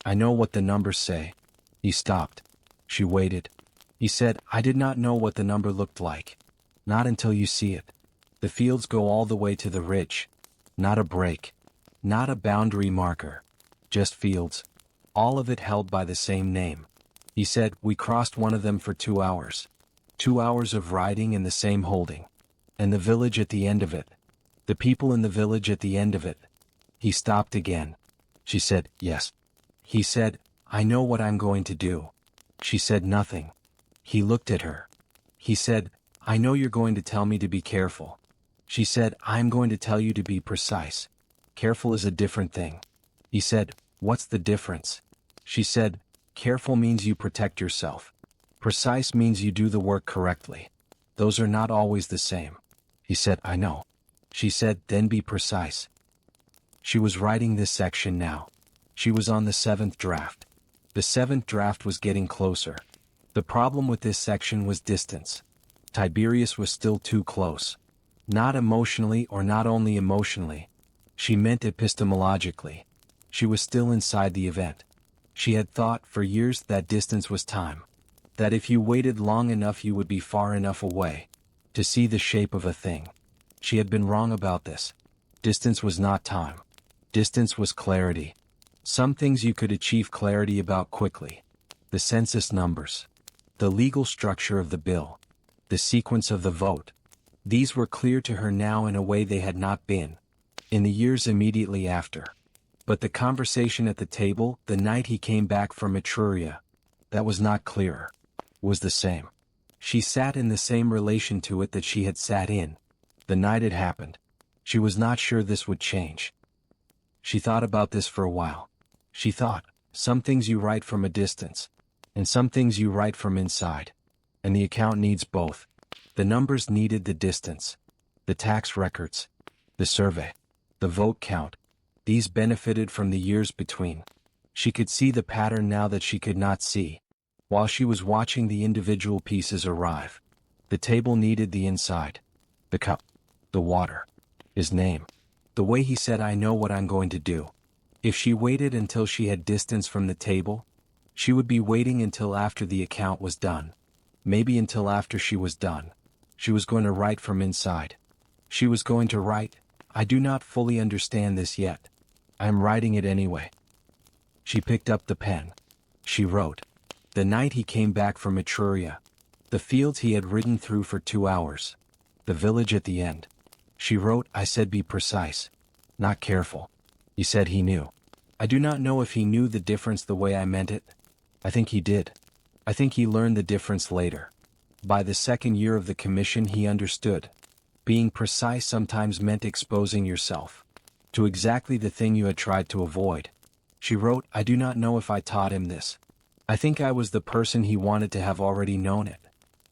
I know what the numbers say. He stopped. She waited. He said, I did not know what the number looked like. Not until you see it. The fields go all the way to the ridge. Not a break. Not a boundary marker. Just fields. All of it held by the same name. He said, we crossed one of them for 2 hours. 2 hours of riding in the same holding. And the village at the end of it. The people in the village at the end of it. He stopped again. She said, yes. He said, I know what I'm going to do. She said nothing. He looked at her. He said, I know you're going to tell me to be careful. She said, I'm going to tell you to be precise. Careful is a different thing. He said, what's the difference? She said, careful means you protect yourself. Precise means you do the work correctly. Those are not always the same. He said, I know. She said, then be precise. She was writing this section now. She was on the 7th draft. The 7th draft was getting closer. The problem with this section was distance. Tiberius was still too close. Not emotionally or not only emotionally. She meant epistemologically. She was still inside the event. She had thought for years that distance was time. That if you waited long enough you would be far enough away. To see the shape of a thing. She had been wrong about this. Distance was not time. Distance was clarity. Some things you could achieve clarity about quickly. The census numbers. The legal structure of the bill. The sequence of the vote. These were clear to her now in a way they had not been in the years immediately after. But the conversation at the table, the night he came back from Etruria, that was not clearer. Was the same. She sat in the same relation to it that she had sat in the night it happened. She was not sure this would change. She thought about this for a while. She thought, some things you write from a distance, and some things you write from inside. And the account needs both. The numbers needed the distance, the tax records, the survey, the vote count. These benefited from the years between. She could see the pattern now that she could not see, while she was watching the individual pieces arrive. The table needed the inside, the cup, the water, his name, the way he said, I know what I'm going to do. If she waited until she had distance from the table, she would be waiting until after the account was done. Maybe until after she was done. She was going to write from inside. She was going to write, I do not fully understand this yet. I am writing it anyway. She picked up the pen. She wrote. The night he came back from Etruria. The fields he had ridden through for 2 hours. The village at the end. She wrote, I said be precise. Not careful. He said he knew. I do not know if he knew the difference the way I meant it. I think he did. I think he learned the difference later. By the 2nd year of the commission he understood. Being precise sometimes meant exposing yourself to exactly the thing you had tried to avoid. She wrote, I do not know if I taught him this. I think I was the person he wanted to have already known it.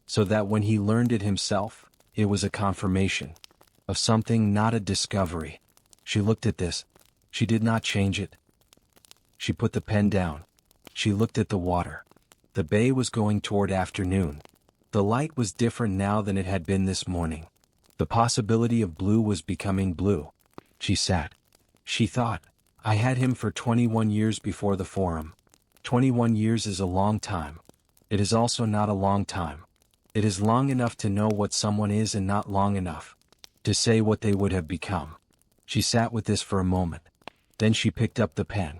So that when he learned it himself, it was a confirmation of something, not a discovery. She looked at this. She did not change it. She put the pen down. She looked at the water. The bay was going toward afternoon. The light was different now than it had been this morning. The possibility of blue was becoming blue. She sat. She thought, I had him for 21 years before the forum. 21 years is a long time. It is also not a long time. It is long enough to know what someone is and not long enough to say what they would have become. She sat with this for a moment. Then she picked up the pen.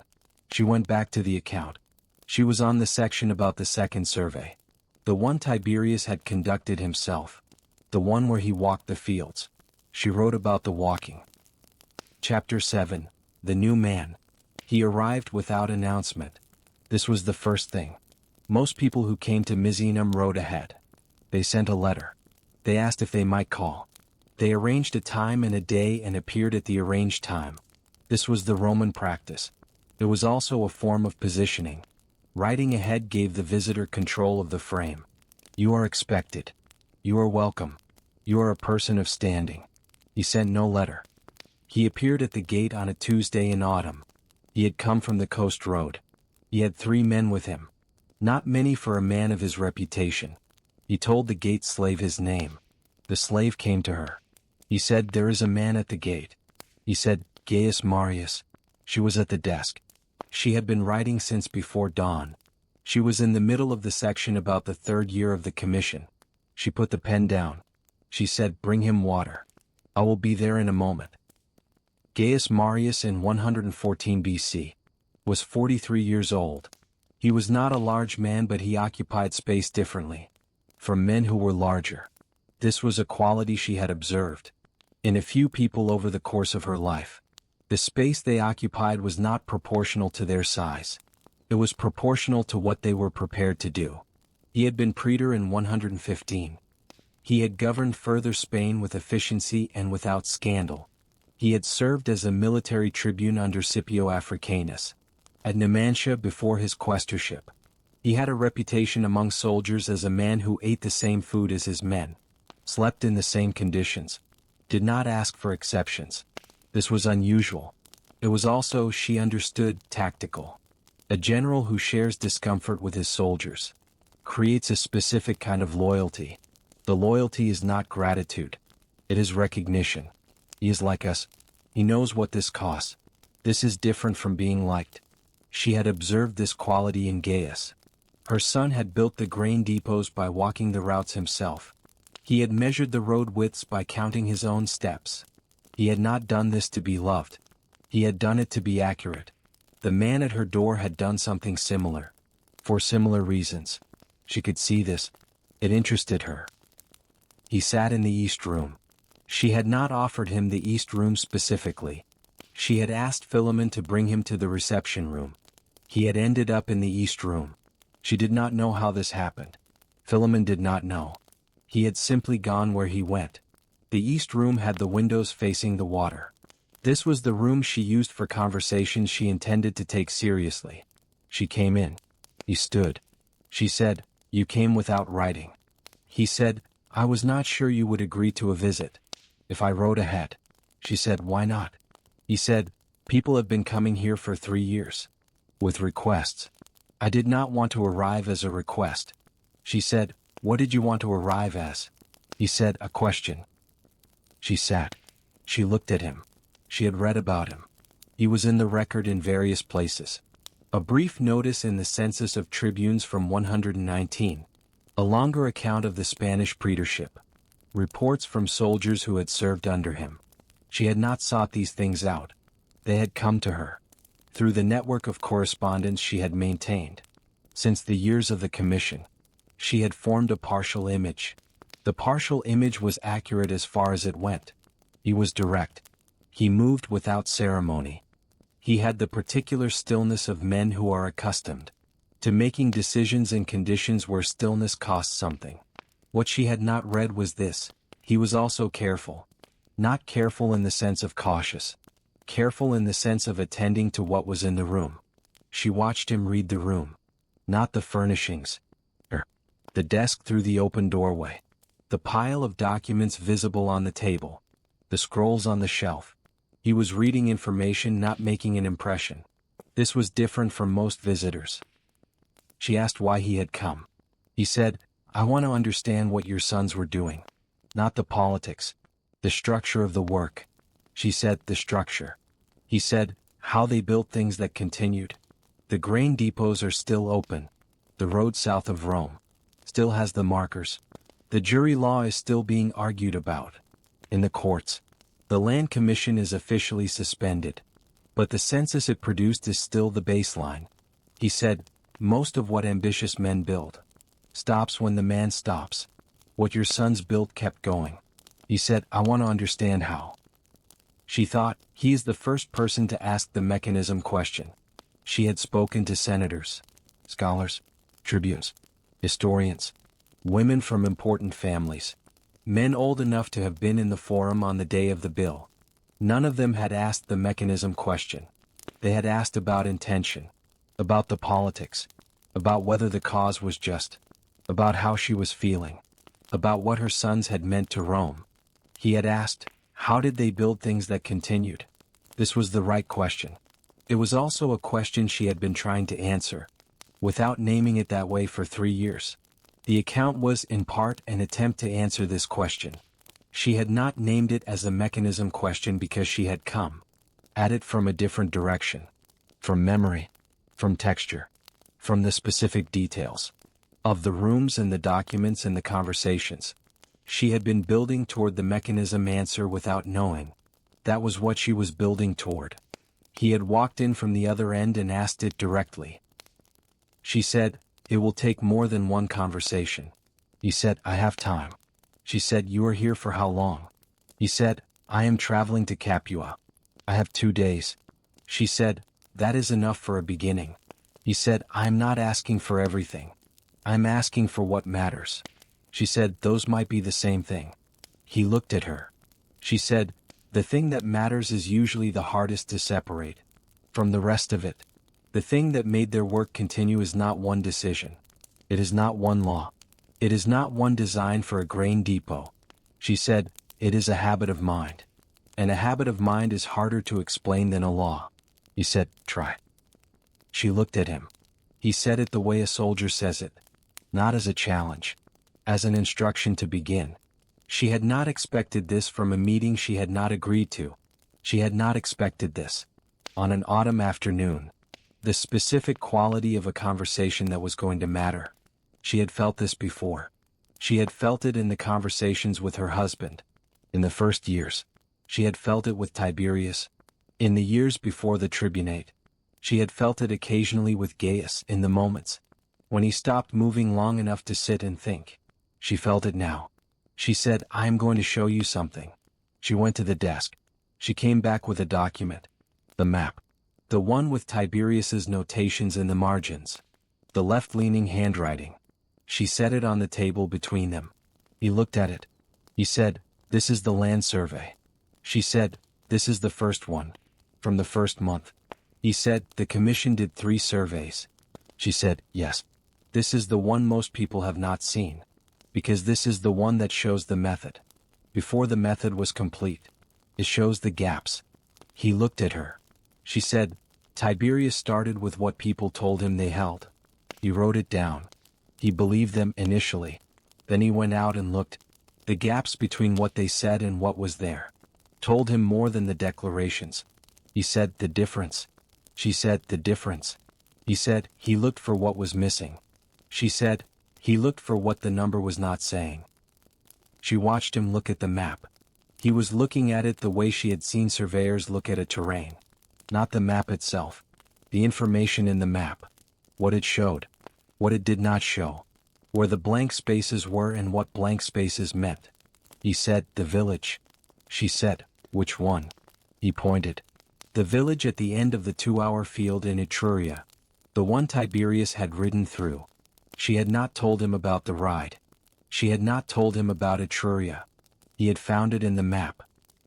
She went back to the account. She was on the section about the second survey. The one Tiberius had conducted himself. The one where he walked the fields. She wrote about the walking. Chapter 7. The New Man. He arrived without announcement. This was the first thing. Most people who came to Misenum wrote ahead. They sent a letter. They asked if they might call. They arranged a time and a day and appeared at the arranged time. This was the Roman practice. There was also a form of positioning. Writing ahead gave the visitor control of the frame. You are expected. You are welcome. You are a person of standing. He sent no letter. He appeared at the gate on a Tuesday in autumn. He had come from the coast road. He had 3 men with him. Not many for a man of his reputation. He told the gate slave his name. The slave came to her. He said, there is a man at the gate. He said, Gaius Marius. She was at the desk. She had been writing since before dawn. She was in the middle of the section about the 3rd year of the commission. She put the pen down. She said, bring him water. I will be there in a moment. Gaius Marius in 114 BC was 43 years old. He was not a large man, but he occupied space differently from men who were larger. This was a quality she had observed in a few people over the course of her life. The space they occupied was not proportional to their size. It was proportional to what they were prepared to do. He had been praetor in 115. He had governed further Spain with efficiency and without scandal. He had served as a military tribune under Scipio Africanus at Numantia before his quaestorship. He had a reputation among soldiers as a man who ate the same food as his men, slept in the same conditions, did not ask for exceptions. This was unusual. It was also, she understood, tactical. A general who shares discomfort with his soldiers creates a specific kind of loyalty. The loyalty is not gratitude. It is recognition. He is like us. He knows what this costs. This is different from being liked. She had observed this quality in Gaius. Her son had built the grain depots by walking the routes himself. He had measured the road widths by counting his own steps. He had not done this to be loved. He had done it to be accurate. The man at her door had done something similar. For similar reasons. She could see this. It interested her. He sat in the East Room. She had not offered him the East Room specifically. She had asked Philemon to bring him to the reception room. He had ended up in the East Room. She did not know how this happened. Philemon did not know. He had simply gone where he went. The East Room had the windows facing the water. This was the room she used for conversations she intended to take seriously. She came in. He stood. She said, "You came without writing." He said, "I was not sure you would agree to a visit. If I wrote ahead." She said, "Why not?" He said, "People have been coming here for 3 years. With requests. I did not want to arrive as a request." She said, "What did you want to arrive as?" He said, "A question." She sat. She looked at him. She had read about him. He was in the record in various places. A brief notice in the census of tribunes from 119. A longer account of the Spanish praetorship. Reports from soldiers who had served under him. She had not sought these things out. They had come to her. Through the network of correspondence she had maintained. Since the years of the commission. She had formed a partial image. The partial image was accurate as far as it went. He was direct. He moved without ceremony. He had the particular stillness of men who are accustomed to making decisions in conditions where stillness costs something. What she had not read was this: he was also careful. Not careful in the sense of cautious. Careful in the sense of attending to what was in the room. She watched him read the room. Not the furnishings. The desk through the open doorway. The pile of documents visible on the table. The scrolls on the shelf. He was reading information, not making an impression. This was different from most visitors. She asked why he had come. He said, "I want to understand what your sons were doing. Not the politics. The structure of the work." She said, "The structure." He said, "How they built things that continued. The grain depots are still open. The road south of Rome still has the markers. The jury law is still being argued about. In the courts. The land commission is officially suspended. But the census it produced is still the baseline." He said, "Most of what ambitious men build stops when the man stops. What your sons built kept going." He said, "I want to understand how." She thought, he is the first person to ask the mechanism question. She had spoken to senators, scholars, tribunes, historians, women from important families, men old enough to have been in the forum on the day of the bill. None of them had asked the mechanism question. They had asked about intention, about the politics, about whether the cause was just, about how she was feeling, about what her sons had meant to Rome. He had asked, how did they build things that continued? This was the right question. It was also a question she had been trying to answer, without naming it that way for 3 years. The account was, in part, an attempt to answer this question. She had not named it as a mechanism question because she had come at it from a different direction. From memory. From texture. From the specific details. Of the rooms and the documents and the conversations. She had been building toward the mechanism answer without knowing. That was what she was building toward. He had walked in from the other end and asked it directly. She said, "It will take more than one conversation." He said, "I have time." She said, "You are here for how long?" He said, "I am traveling to Capua. I have 2 days." She said, "That is enough for a beginning." He said, "I am not asking for everything. I am asking for what matters." She said, "Those might be the same thing." He looked at her. She said, "The thing that matters is usually the hardest to separate from the rest of it. The thing that made their work continue is not one decision. It is not one law. It is not one design for a grain depot." She said, "It is a habit of mind. And a habit of mind is harder to explain than a law." He said, "Try." She looked at him. He said it the way a soldier says it. Not as a challenge. As an instruction to begin. She had not expected this from a meeting she had not agreed to. She had not expected this. On an autumn afternoon. The specific quality of a conversation that was going to matter. She had felt this before. She had felt it in the conversations with her husband. In the first years. She had felt it with Tiberius. In the years before the tribunate. She had felt it occasionally with Gaius in the moments when he stopped moving long enough to sit and think. She felt it now. She said, "I am going to show you something." She went to the desk. She came back with a document. The map. The one with Tiberius's notations in the margins. The left-leaning handwriting. She set it on the table between them. He looked at it. He said, "This is the land survey." She said, "This is the first one. From the first month." He said, "The commission did 3 surveys." She said, "Yes. This is the one most people have not seen. Because this is the one that shows the method. Before the method was complete. It shows the gaps." He looked at her. She said, "Tiberius started with what people told him they held. He wrote it down. He believed them initially. Then he went out and looked. The gaps between what they said and what was there told him more than the declarations." He said, "The difference." She said, "The difference." He said, "He looked for what was missing." She said, "He looked for what the number was not saying." She watched him look at the map. He was looking at it the way she had seen surveyors look at a terrain. Not the map itself. The information in the map. What it showed. What it did not show. Where the blank spaces were and what blank spaces meant. He said, "The village." She said, "Which one?" He pointed. The village at the end of the 2-hour field in Etruria. The one Tiberius had ridden through. She had not told him about the ride. She had not told him about Etruria. He had found it in the map.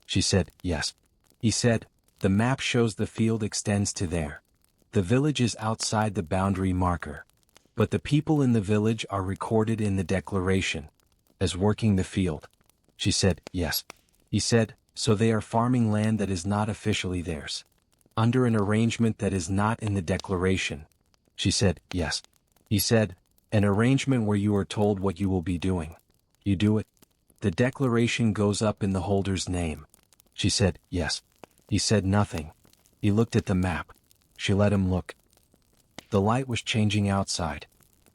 She said, "Yes." He said, "The map shows the field extends to there. The village is outside the boundary marker. But the people in the village are recorded in the declaration as working the field." She said, "Yes." He said, "So they are farming land that is not officially theirs. Under an arrangement that is not in the declaration." She said, "Yes." He said, "An arrangement where you are told what you will be doing. You do it. The declaration goes up in the holder's name." She said, "Yes." He said nothing. He looked at the map. She let him look. The light was changing outside.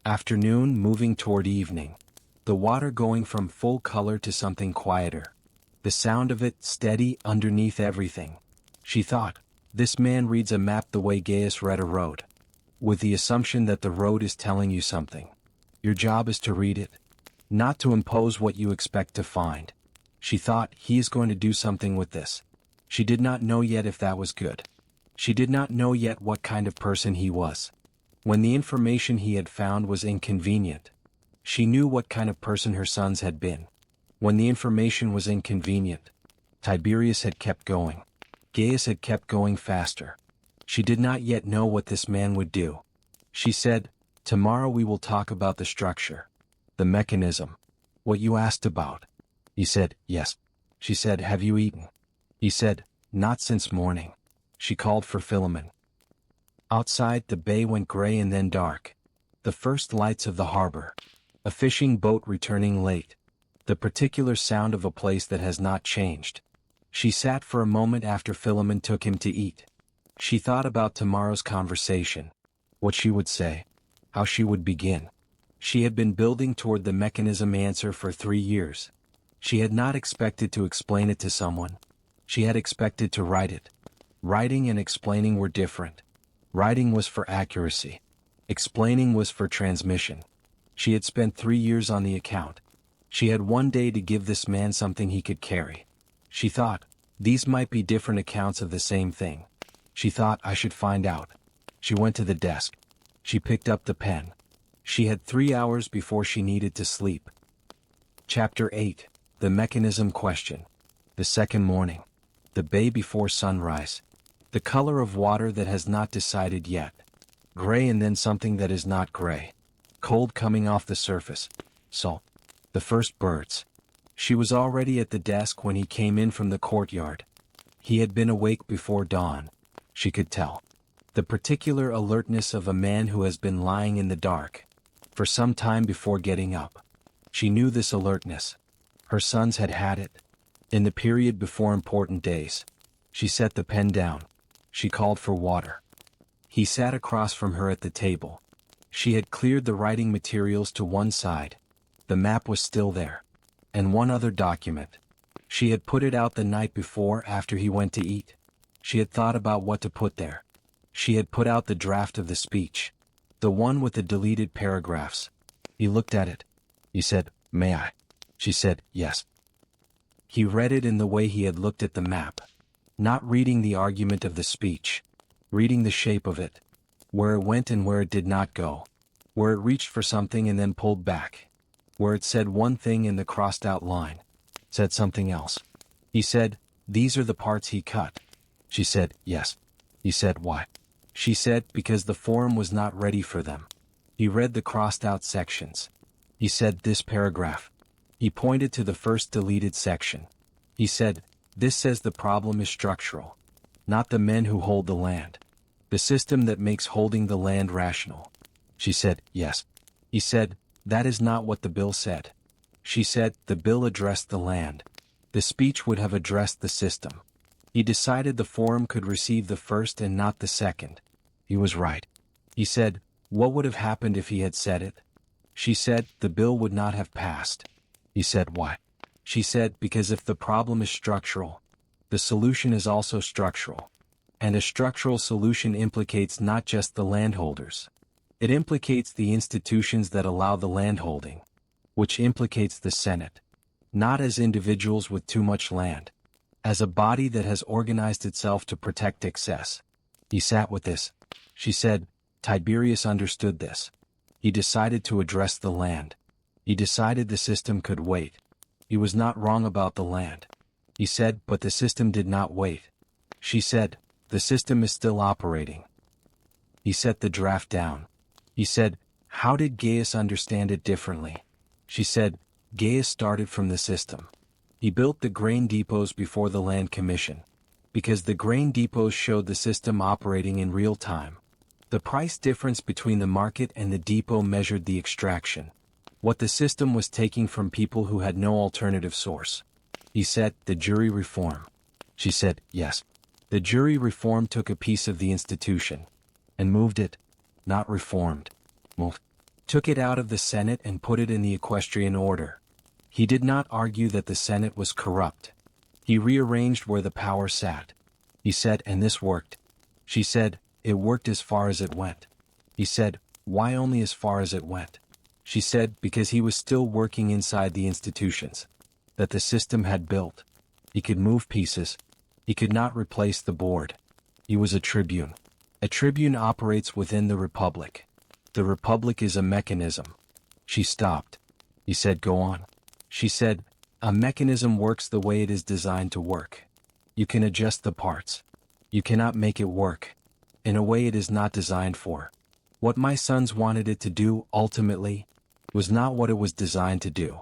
Afternoon moving toward evening. The water going from full color to something quieter. The sound of it steady underneath everything. She thought, this man reads a map the way Gaius read a road. With the assumption that the road is telling you something. Your job is to read it. Not to impose what you expect to find. She thought, he is going to do something with this. She did not know yet if that was good. She did not know yet what kind of person he was. When the information he had found was inconvenient, she knew what kind of person her sons had been. When the information was inconvenient, Tiberius had kept going. Gaius had kept going faster. She did not yet know what this man would do. She said, "Tomorrow we will talk about the structure. The mechanism. What you asked about." He said, "Yes." She said, "Have you eaten?" He said, "Not since morning." She called for Philemon. Outside, the bay went gray and then dark. The first lights of the harbor. A fishing boat returning late. The particular sound of a place that has not changed. She sat for a moment after Philemon took him to eat. She thought about tomorrow's conversation. What she would say. How she would begin. She had been building toward the mechanism answer for 3 years. She had not expected to explain it to someone. She had expected to write it. Writing and explaining were different. Writing was for accuracy. Explaining was for transmission. She had spent 3 years on the account. She had one day to give this man something he could carry. She thought, these might be different accounts of the same thing. She thought, I should find out. She went to the desk. She picked up the pen. She had 3 hours before she needed to sleep. Chapter 8. The Mechanism Question. The second morning. The bay before sunrise. The color of water that has not decided yet. Gray and then something that is not gray. Cold coming off the surface. Salt. The first birds. She was already at the desk when he came in from the courtyard. He had been awake before dawn. She could tell. The particular alertness of a man who has been lying in the dark for some time before getting up. She knew this alertness. Her sons had had it. In the period before important days. She set the pen down. She called for water. He sat across from her at the table. She had cleared the writing materials to one side. The map was still there. And one other document. She had put it out the night before after he went to eat. She had thought about what to put there. She had put out the draft of the speech. The one with the deleted paragraphs. He looked at it. He said, "May I?" She said, "Yes." He read it in the way he had looked at the map. Not reading the argument of the speech. Reading the shape of it. Where it went and where it did not go. Where it reached for something and then pulled back. Where it said one thing in the crossed out line. Said something else. He said, "These are the parts he cut." She said, "Yes." He said, "Why?" She said, "Because the forum was not ready for them." He read the crossed out sections. He said, "This paragraph." He pointed to the first deleted section. He said, "This says the problem is structural. Not the men who hold the land. The system that makes holding the land rational." She said, "Yes." He said, "That is not what the bill said." She said, "The bill addressed the land. The speech would have addressed the system." He decided the forum could receive the first and not the second. He was right. He said, "What would have happened if he had said it?" She said, "The bill would not have passed." He said, "Why?" She said, "Because if the problem is structural, the solution is also structural. And a structural solution implicates not just the landholders. It implicates the institutions that allow the landholding, which implicates the Senate, not as individuals with too much land, as a body that has organized itself to protect excess." He sat with this. She said, "Tiberius understood this. He decided to address the land. He decided the system could wait. He was not wrong about the land." He said, "But the system did not wait." She said, "The system is still operating." He set the draft down. He said, "How did Gaius understand it differently?" She said, "Gaius started from the system. He built the grain depots before the land commission, because the grain depots showed the system operating in real time. The price difference between the market and the depot measured the extraction, what the system was taking from people who had no alternative source." He said, "The jury reform." She said, "Yes." The jury reform took a piece of the institution and moved it, not reformed, moved, took it out of the Senate and put it in the equestrian order. He did not argue that the Senate was corrupt. He rearranged where the power sat. He said, "And this worked." She said, "It worked as far as it went." He said, "Why only as far as it went?" She said, "Because he was still working inside the institutions that the system had built. He could move pieces. He could not replace the board. He was a tribune. A tribune operates within the republic. The republic is a mechanism." She stopped. He said, "Go on." She said, "A mechanism works the way it is designed to work. You can adjust the parts. You cannot make it work in a way it is not designed for. What my sons wanted it to do, ultimately, was not what it was designed to do."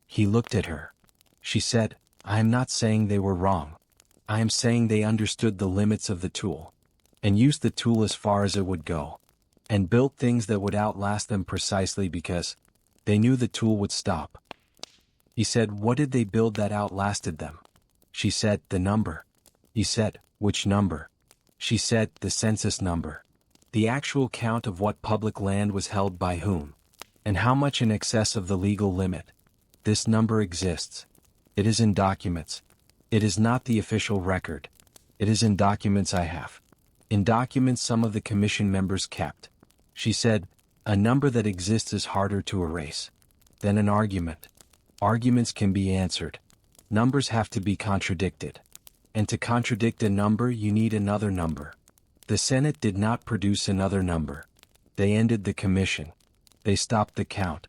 He looked at her. She said, "I am not saying they were wrong. I am saying they understood the limits of the tool, and used the tool as far as it would go, and built things that would outlast them precisely because they knew the tool would stop." He said, "What did they build that outlasted them?" She said, "The number." He said, "Which number?" She said, "The census number. The actual count of what public land was held by whom, and how much in excess of the legal limit. This number exists. It is in documents. It is not the official record. It is in documents I have. In documents some of the commission members kept." She said, "A number that exists is harder to erase than an argument. Arguments can be answered. Numbers have to be contradicted. And to contradict a number you need another number. The Senate did not produce another number. They ended the commission. They stopped the count.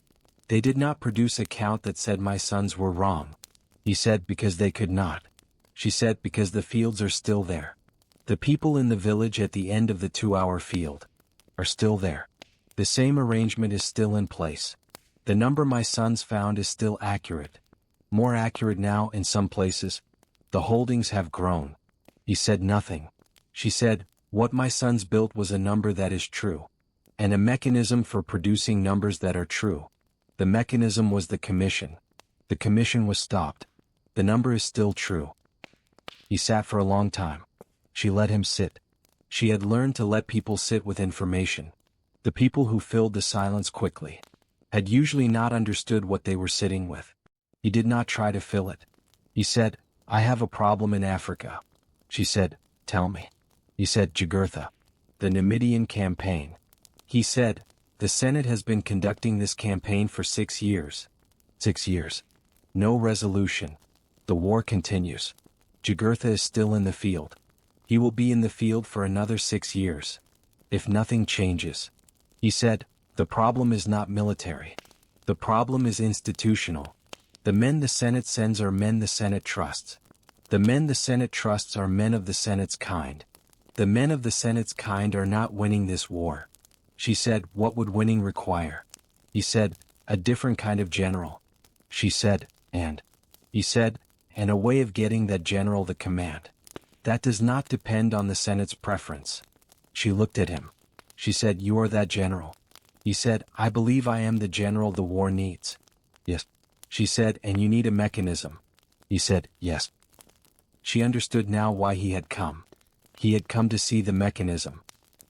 They did not produce a count that said my sons were wrong." He said, "Because they could not." She said, "Because the fields are still there. The people in the village at the end of the 2-hour field are still there. The same arrangement is still in place. The number my sons found is still accurate. More accurate now in some places. The holdings have grown." He said nothing. She said, "What my sons built was a number that is true, and a mechanism for producing numbers that are true. The mechanism was the commission. The commission was stopped. The number is still true." He sat for a long time. She let him sit. She had learned to let people sit with information. The people who filled the silence quickly. had usually not understood what they were sitting with. He did not try to fill it. He said, I have a problem in Africa. She said, tell me. He said, Jugurtha. The Numidian campaign. He said, the Senate has been conducting this campaign for 6 years. 6 years. No resolution. The war continues. Jugurtha is still in the field. He will be in the field for another 6 years. If nothing changes. He said, the problem is not military. The problem is institutional. The men the Senate sends are men the Senate trusts. The men the Senate trusts are men of the Senate's kind. The men of the Senate's kind are not winning this war. She said, what would winning require? He said, a different kind of general. She said, and? He said, and a way of getting that general the command. That does not depend on the Senate's preference. She looked at him. She said, you are that general. He said, I believe I am the general the war needs. Yes. She said, and you need a mechanism. He said, yes. She understood now why he had come. He had come to see the mechanism.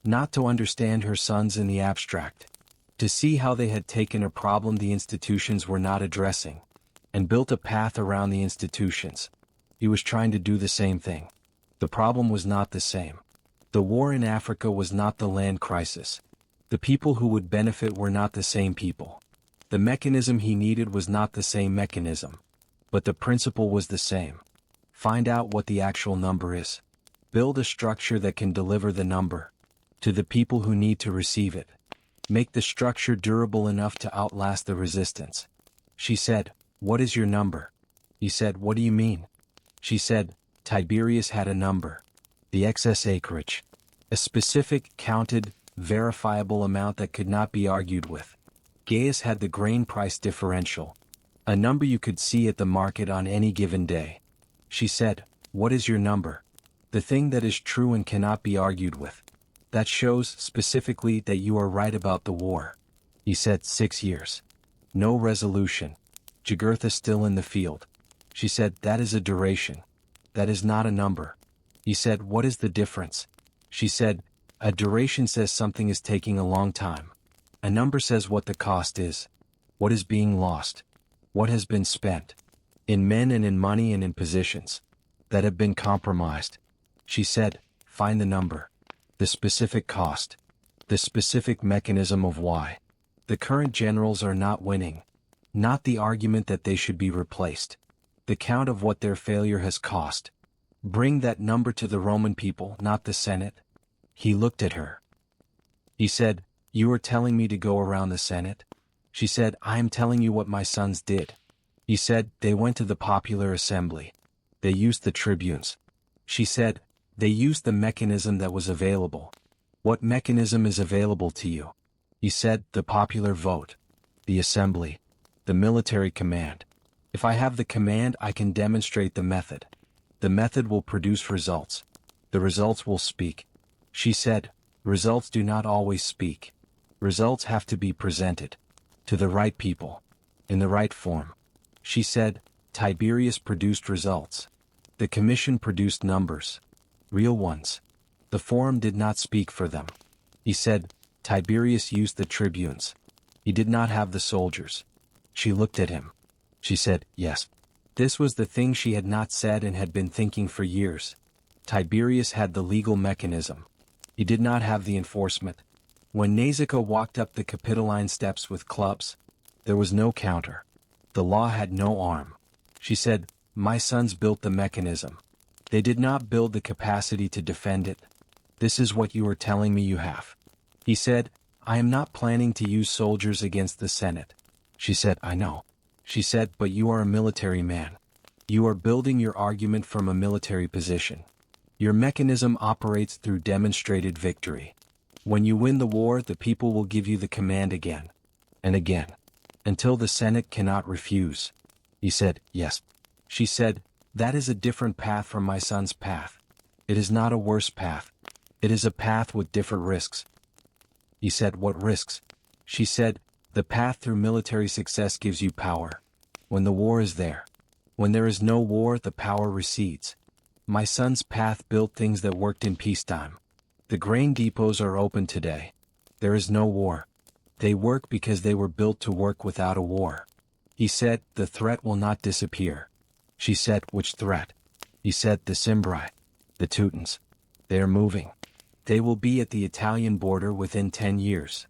Not to understand her sons in the abstract. To see how they had taken a problem the institutions were not addressing, and built a path around the institutions. He was trying to do the same thing. The problem was not the same. The war in Africa was not the land crisis. The people who would benefit were not the same people. The mechanism he needed was not the same mechanism. But the principle was the same. Find out what the actual number is. Build a structure that can deliver the number to the people who need to receive it. Make the structure durable enough to outlast the resistance. She said, what is your number? He said, what do you mean? She said, Tiberius had a number. The excess acreage. A specific, counted, verifiable amount that could not be argued with. Gaius had the grain price differential. A number you could see at the market on any given day. She said, what is your number? The thing that is true and cannot be argued with. That shows, specifically, that you are right about the war. He said, 6 years. No resolution. Jugurtha still in the field. She said, that is a duration. That is not a number. He said, what is the difference? She said, a duration says something is taking a long time. A number says what the cost is. What is being lost. What has been spent. In men and in money and in positions. That have been compromised. She said, find the number. The specific cost. The specific mechanism of why. The current generals are not winning. Not the argument that they should be replaced. The count of what their failure has cost. Bring that number to the Roman people, not the Senate. He looked at her. He said, you are telling me to go around the Senate? She said, I am telling you what my sons did. He said, they went to the popular assembly. They used the tribunes. She said, they used the mechanism that was available. What mechanism is available to you? He said, the popular vote. The assembly. The military command. If I have the command, I can demonstrate the method. The method will produce results. The results will speak. She said, results do not always speak. Results have to be presented. To the right people. In the right form. She said, Tiberius produced results. The commission produced numbers. Real ones. The forum did not speak for them. He said, Tiberius used the tribunes. He did not have the soldiers. She looked at him. She said, yes. This was the thing she had not said and had been thinking for years. Tiberius had the legal mechanism. He did not have the enforcement. When Nausicaa walked up the Capitoline steps with clubs, there was no counter. The law had no arm. She said, my sons built the mechanism. They did not build the capacity to defend it. This is what you are telling me you have. He said, I am not planning to use soldiers against the Senate. She said, I know. She said, but you are a military man. You are building your argument from a military position. Your mechanism operates through demonstrated victory. When you win the war, the people will give you the command again. And again. Until the Senate cannot refuse. He said, yes. She said, that is a different path from my son's path. It is not a worse path. It is a path with different risks. He said, what risks? She said, the path through military success gives you power. When the war is there. When there is no war, the power recedes. My son's path built things that worked in peacetime. The grain depots are open today. There is no war. They work because they were built to work without a war. He said, the threat will not disappear. She said, which threat? He said, the Cimbri. The Teutons. They are moving. They will be at the Italian border within 10 years.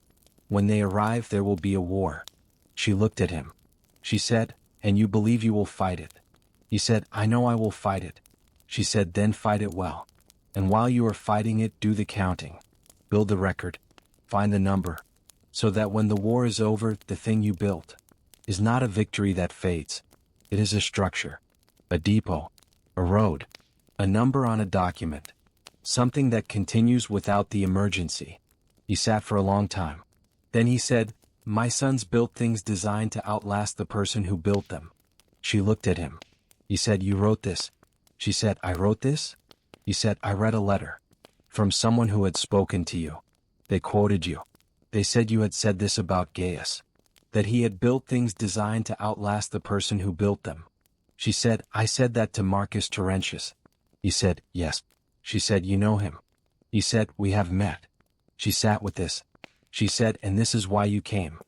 When they arrive there will be a war. She looked at him. She said, and you believe you will fight it? He said, I know I will fight it. She said, then fight it well. And while you are fighting it, do the counting. Build the record. Find the number. So that when the war is over, the thing you built is not a victory that fades. It is a structure, a depot, a road, a number on a document, something that continues without the emergency. He sat for a long time. Then he said, my sons built things designed to outlast the person who built them. She looked at him. He said, you wrote this? She said, I wrote this? He said, I read a letter from someone who had spoken to you. They quoted you. They said you had said this about Gaius, that he had built things designed to outlast the person who built them. She said, I said that to Marcus Terentius. He said, yes. She said, you know him. He said, we have met. She sat with this. She said, and this is why you came.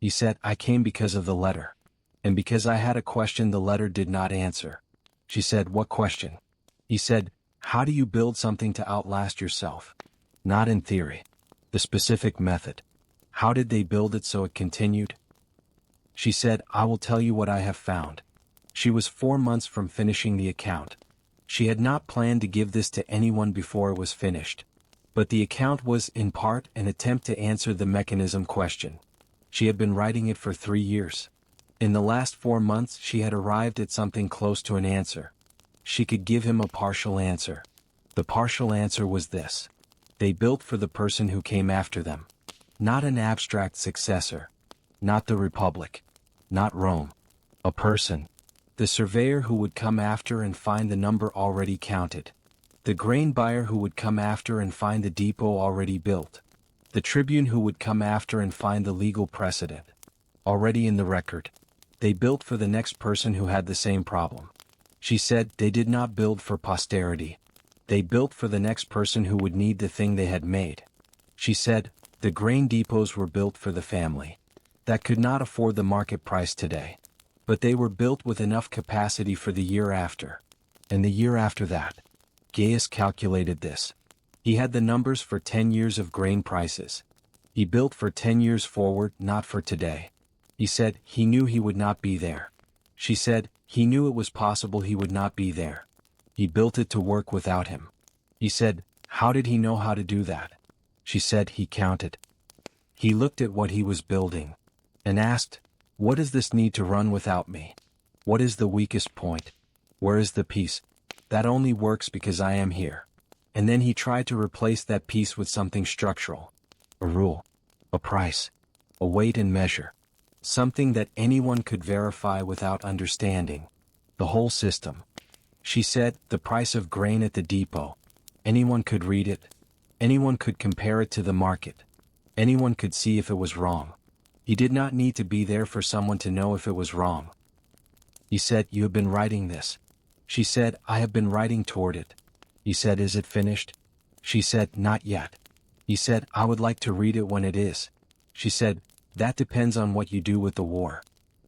He said, I came because of the letter. And because I had a question the letter did not answer. She said, what question? He said, how do you build something to outlast yourself? Not in theory. The specific method. How did they build it so it continued? She said, I will tell you what I have found. She was 4 months from finishing the account. She had not planned to give this to anyone before it was finished. But the account was, in part, an attempt to answer the mechanism question. She had been writing it for 3 years. In the last 4 months she had arrived at something close to an answer. She could give him a partial answer. The partial answer was this. They built for the person who came after them. Not an abstract successor. Not the Republic. Not Rome. A person. The surveyor who would come after and find the number already counted. The grain buyer who would come after and find the depot already built. The tribune who would come after and find the legal precedent already in the record. They built for the next person who had the same problem. She said, they did not build for posterity. They built for the next person who would need the thing they had made. She said, the grain depots were built for the family that could not afford the market price today. But they were built with enough capacity for the year after. And the year after that. Gaius calculated this. He had the numbers for 10 years of grain prices. He built for 10 years forward, not for today. He said, he knew he would not be there. She said, he knew it was possible he would not be there. He built it to work without him. He said, how did he know how to do that? She said, he counted. He looked at what he was building and asked, what does this need to run without me? What is the weakest point? Where is the piece that only works because I am here? And then he tried to replace that piece with something structural. A rule. A price. A weight and measure. Something that anyone could verify without understanding the whole system. She said, the price of grain at the depot. Anyone could read it. Anyone could compare it to the market. Anyone could see if it was wrong. He did not need to be there for someone to know if it was wrong. He said, you have been writing this. She said, I have been writing toward it. He said, is it finished? She said, not yet. He said, I would like to read it when it is. She said, that depends on what you do with the war.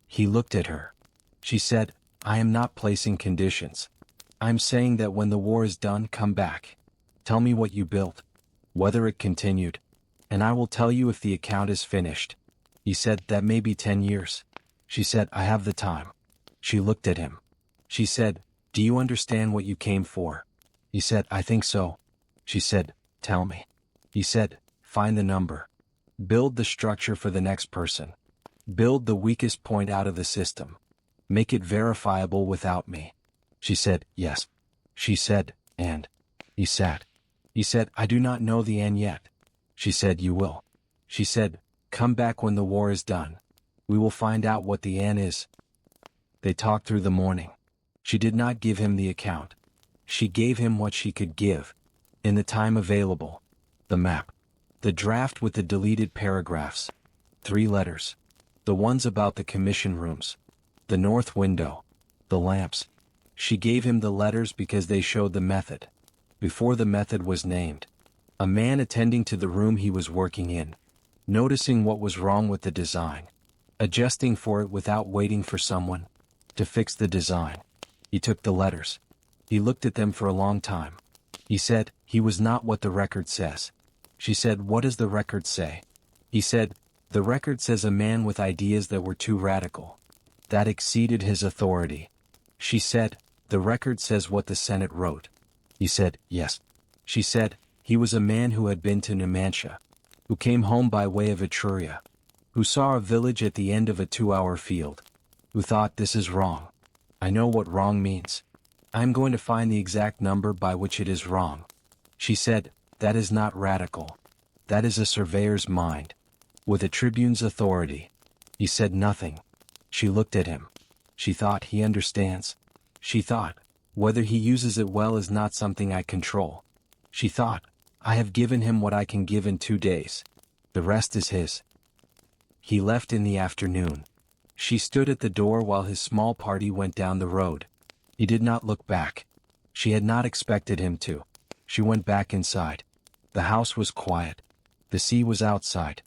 He looked at her. She said, I am not placing conditions. I'm saying that when the war is done, come back. Tell me what you built. Whether it continued. And I will tell you if the account is finished. He said, that may be 10 years. She said, I have the time. She looked at him. She said, do you understand what you came for? He said, I think so. She said, tell me. He said, find the number. Build the structure for the next person. Build the weakest point out of the system. Make it verifiable without me. She said, yes. She said, and? He sat. He said, I do not know the and yet. She said, you will. She said, come back when the war is done. We will find out what the and is. They talked through the morning. She did not give him the account. She gave him what she could give. In the time available. The map. The draft with the deleted paragraphs. 3 letters. The ones about the commission rooms. The north window. The lamps. She gave him the letters because they showed the method. Before the method was named. A man attending to the room he was working in. noticing what was wrong with the design, adjusting for it without waiting for someone to fix the design. He took the letters. He looked at them for a long time. He said, "He was not what the record says." She said, "What does the record say?" He said, "The record says a man with ideas that were too radical, that exceeded his authority." She said, "The record says what the Senate wrote." He said, "Yes." She said, "He was a man who had been to Numantia, who came home by way of Etruria, who saw a village at the end of a 2-hour field, who thought, this is wrong. I know what wrong means. I am going to find the exact number by which it is wrong." She said, "That is not radical. That is a surveyor's mind, with a tribune's authority." He said nothing. She looked at him. She thought, he understands. She thought, whether he uses it well is not something I control. She thought, I have given him what I can give in 2 days. The rest is his. He left in the afternoon. She stood at the door while his small party went down the road. He did not look back. She had not expected him to. She went back inside. The house was quiet. The sea was outside.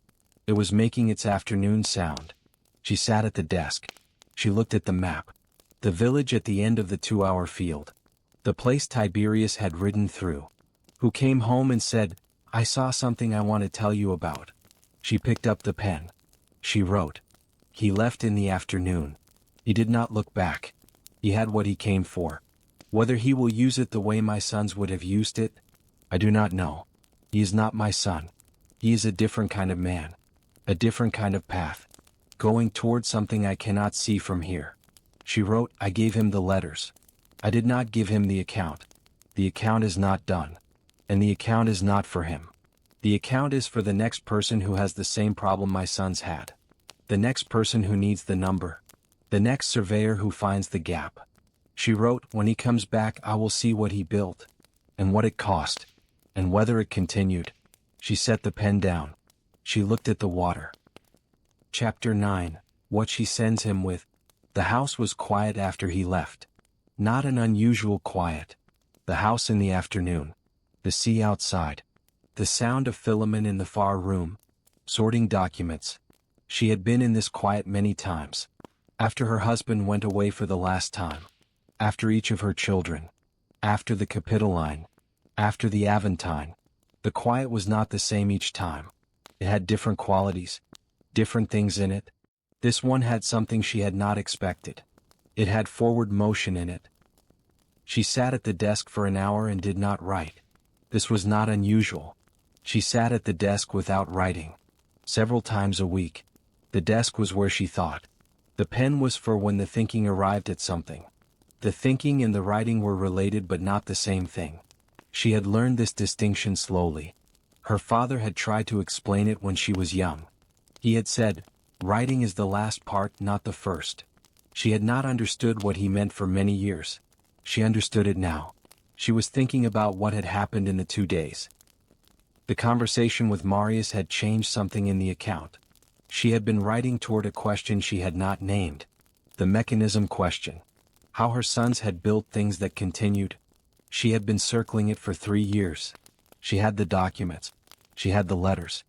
It was making its afternoon sound. She sat at the desk. She looked at the map. The village at the end of the 2-hour field. The place Tiberius had ridden through. Who came home and said, "I saw something I want to tell you about." She picked up the pen. She wrote. He left in the afternoon. He did not look back. He had what he came for. Whether he will use it the way my sons would have used it, I do not know. He is not my son. He is a different kind of man. A different kind of path. Going towards something I cannot see from here. She wrote, I gave him the letters. I did not give him the account. The account is not done. And the account is not for him. The account is for the next person who has the same problem my sons had. The next person who needs the number. The next surveyor who finds the gap. She wrote, when he comes back I will see what he built. And what it cost. And whether it continued. She set the pen down. She looked at the water. Chapter 9. What she sends him with. The house was quiet after he left. Not an unusual quiet. The house in the afternoon. The sea outside. The sound of Philemon in the far room. Sorting documents. She had been in this quiet many times. After her husband went away for the last time. After each of her children. After the Capitoline. After the Aventine. The quiet was not the same each time. It had different qualities. Different things in it. This one had something she had not expected. It had forward motion in it. She sat at the desk for an hour and did not write. This was not unusual. She sat at the desk without writing. Several times a week. The desk was where she thought. The pen was for when the thinking arrived at something. The thinking and the writing were related but not the same thing. She had learned this distinction slowly. Her father had tried to explain it when she was young. He had said, writing is the last part, not the first. She had not understood what he meant for many years. She understood it now. She was thinking about what had happened in the 2 days. The conversation with Marius had changed something in the account. She had been writing toward a question she had not named. The mechanism question. How her sons had built things that continued. She had been circling it for 3 years. She had the documents. She had the letters.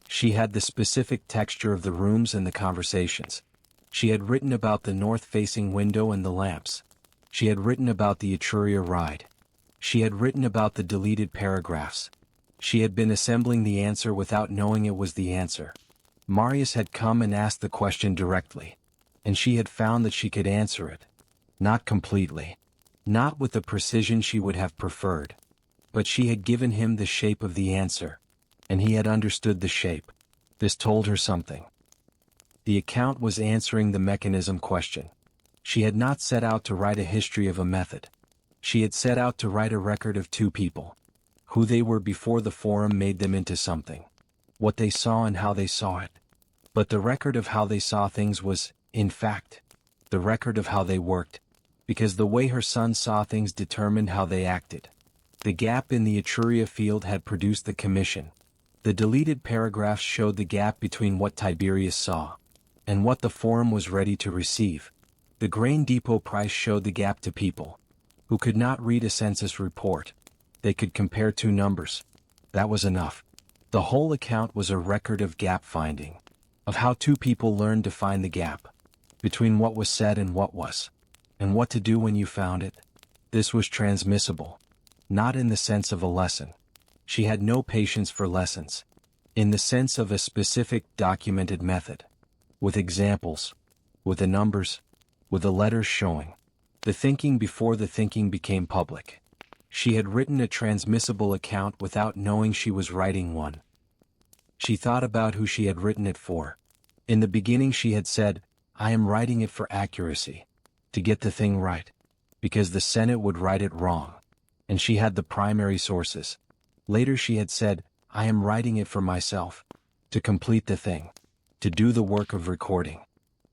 She had the specific texture of the rooms and the conversations. She had written about the north-facing window and the lamps. She had written about the Etruria ride. She had written about the deleted paragraphs. She had been assembling the answer without knowing it was the answer. Marius had come and asked the question directly. And she had found that she could answer it. Not completely. Not with the precision she would have preferred. But she had given him the shape of the answer. And he had understood the shape. This told her something. The account was answering the mechanism question. She had not set out to write a history of a method. She had set out to write a record of 2 people. Who they were before the forum made them into something. What they saw and how they saw it. But the record of how they saw things was, in fact, the record of how they worked. Because the way her son saw things determined how they acted. The gap in the Etruria field had produced the commission. The deleted paragraphs showed the gap between what Tiberius saw and what the forum was ready to receive. The grain depot price showed the gap to people who could not read a census report. They could compare 2 numbers. That was enough. The whole account was a record of gap finding, of how two people learned to find the gap between what was said and what to do when you found it. This was transmissible, not in the sense of a lesson. She had no patience for lessons, in the sense of a specific documented method, with examples, with the numbers, with the letters showing the thinking before the thinking became public. She had written a transmissible account without knowing she was writing one. She thought about who she had written it for. In the beginning she had said, I am writing it for accuracy, to get the thing right, because the Senate would write it wrong, and she had the primary sources. Later she had said, I am writing it for myself, to complete the thing, to do the work of recording,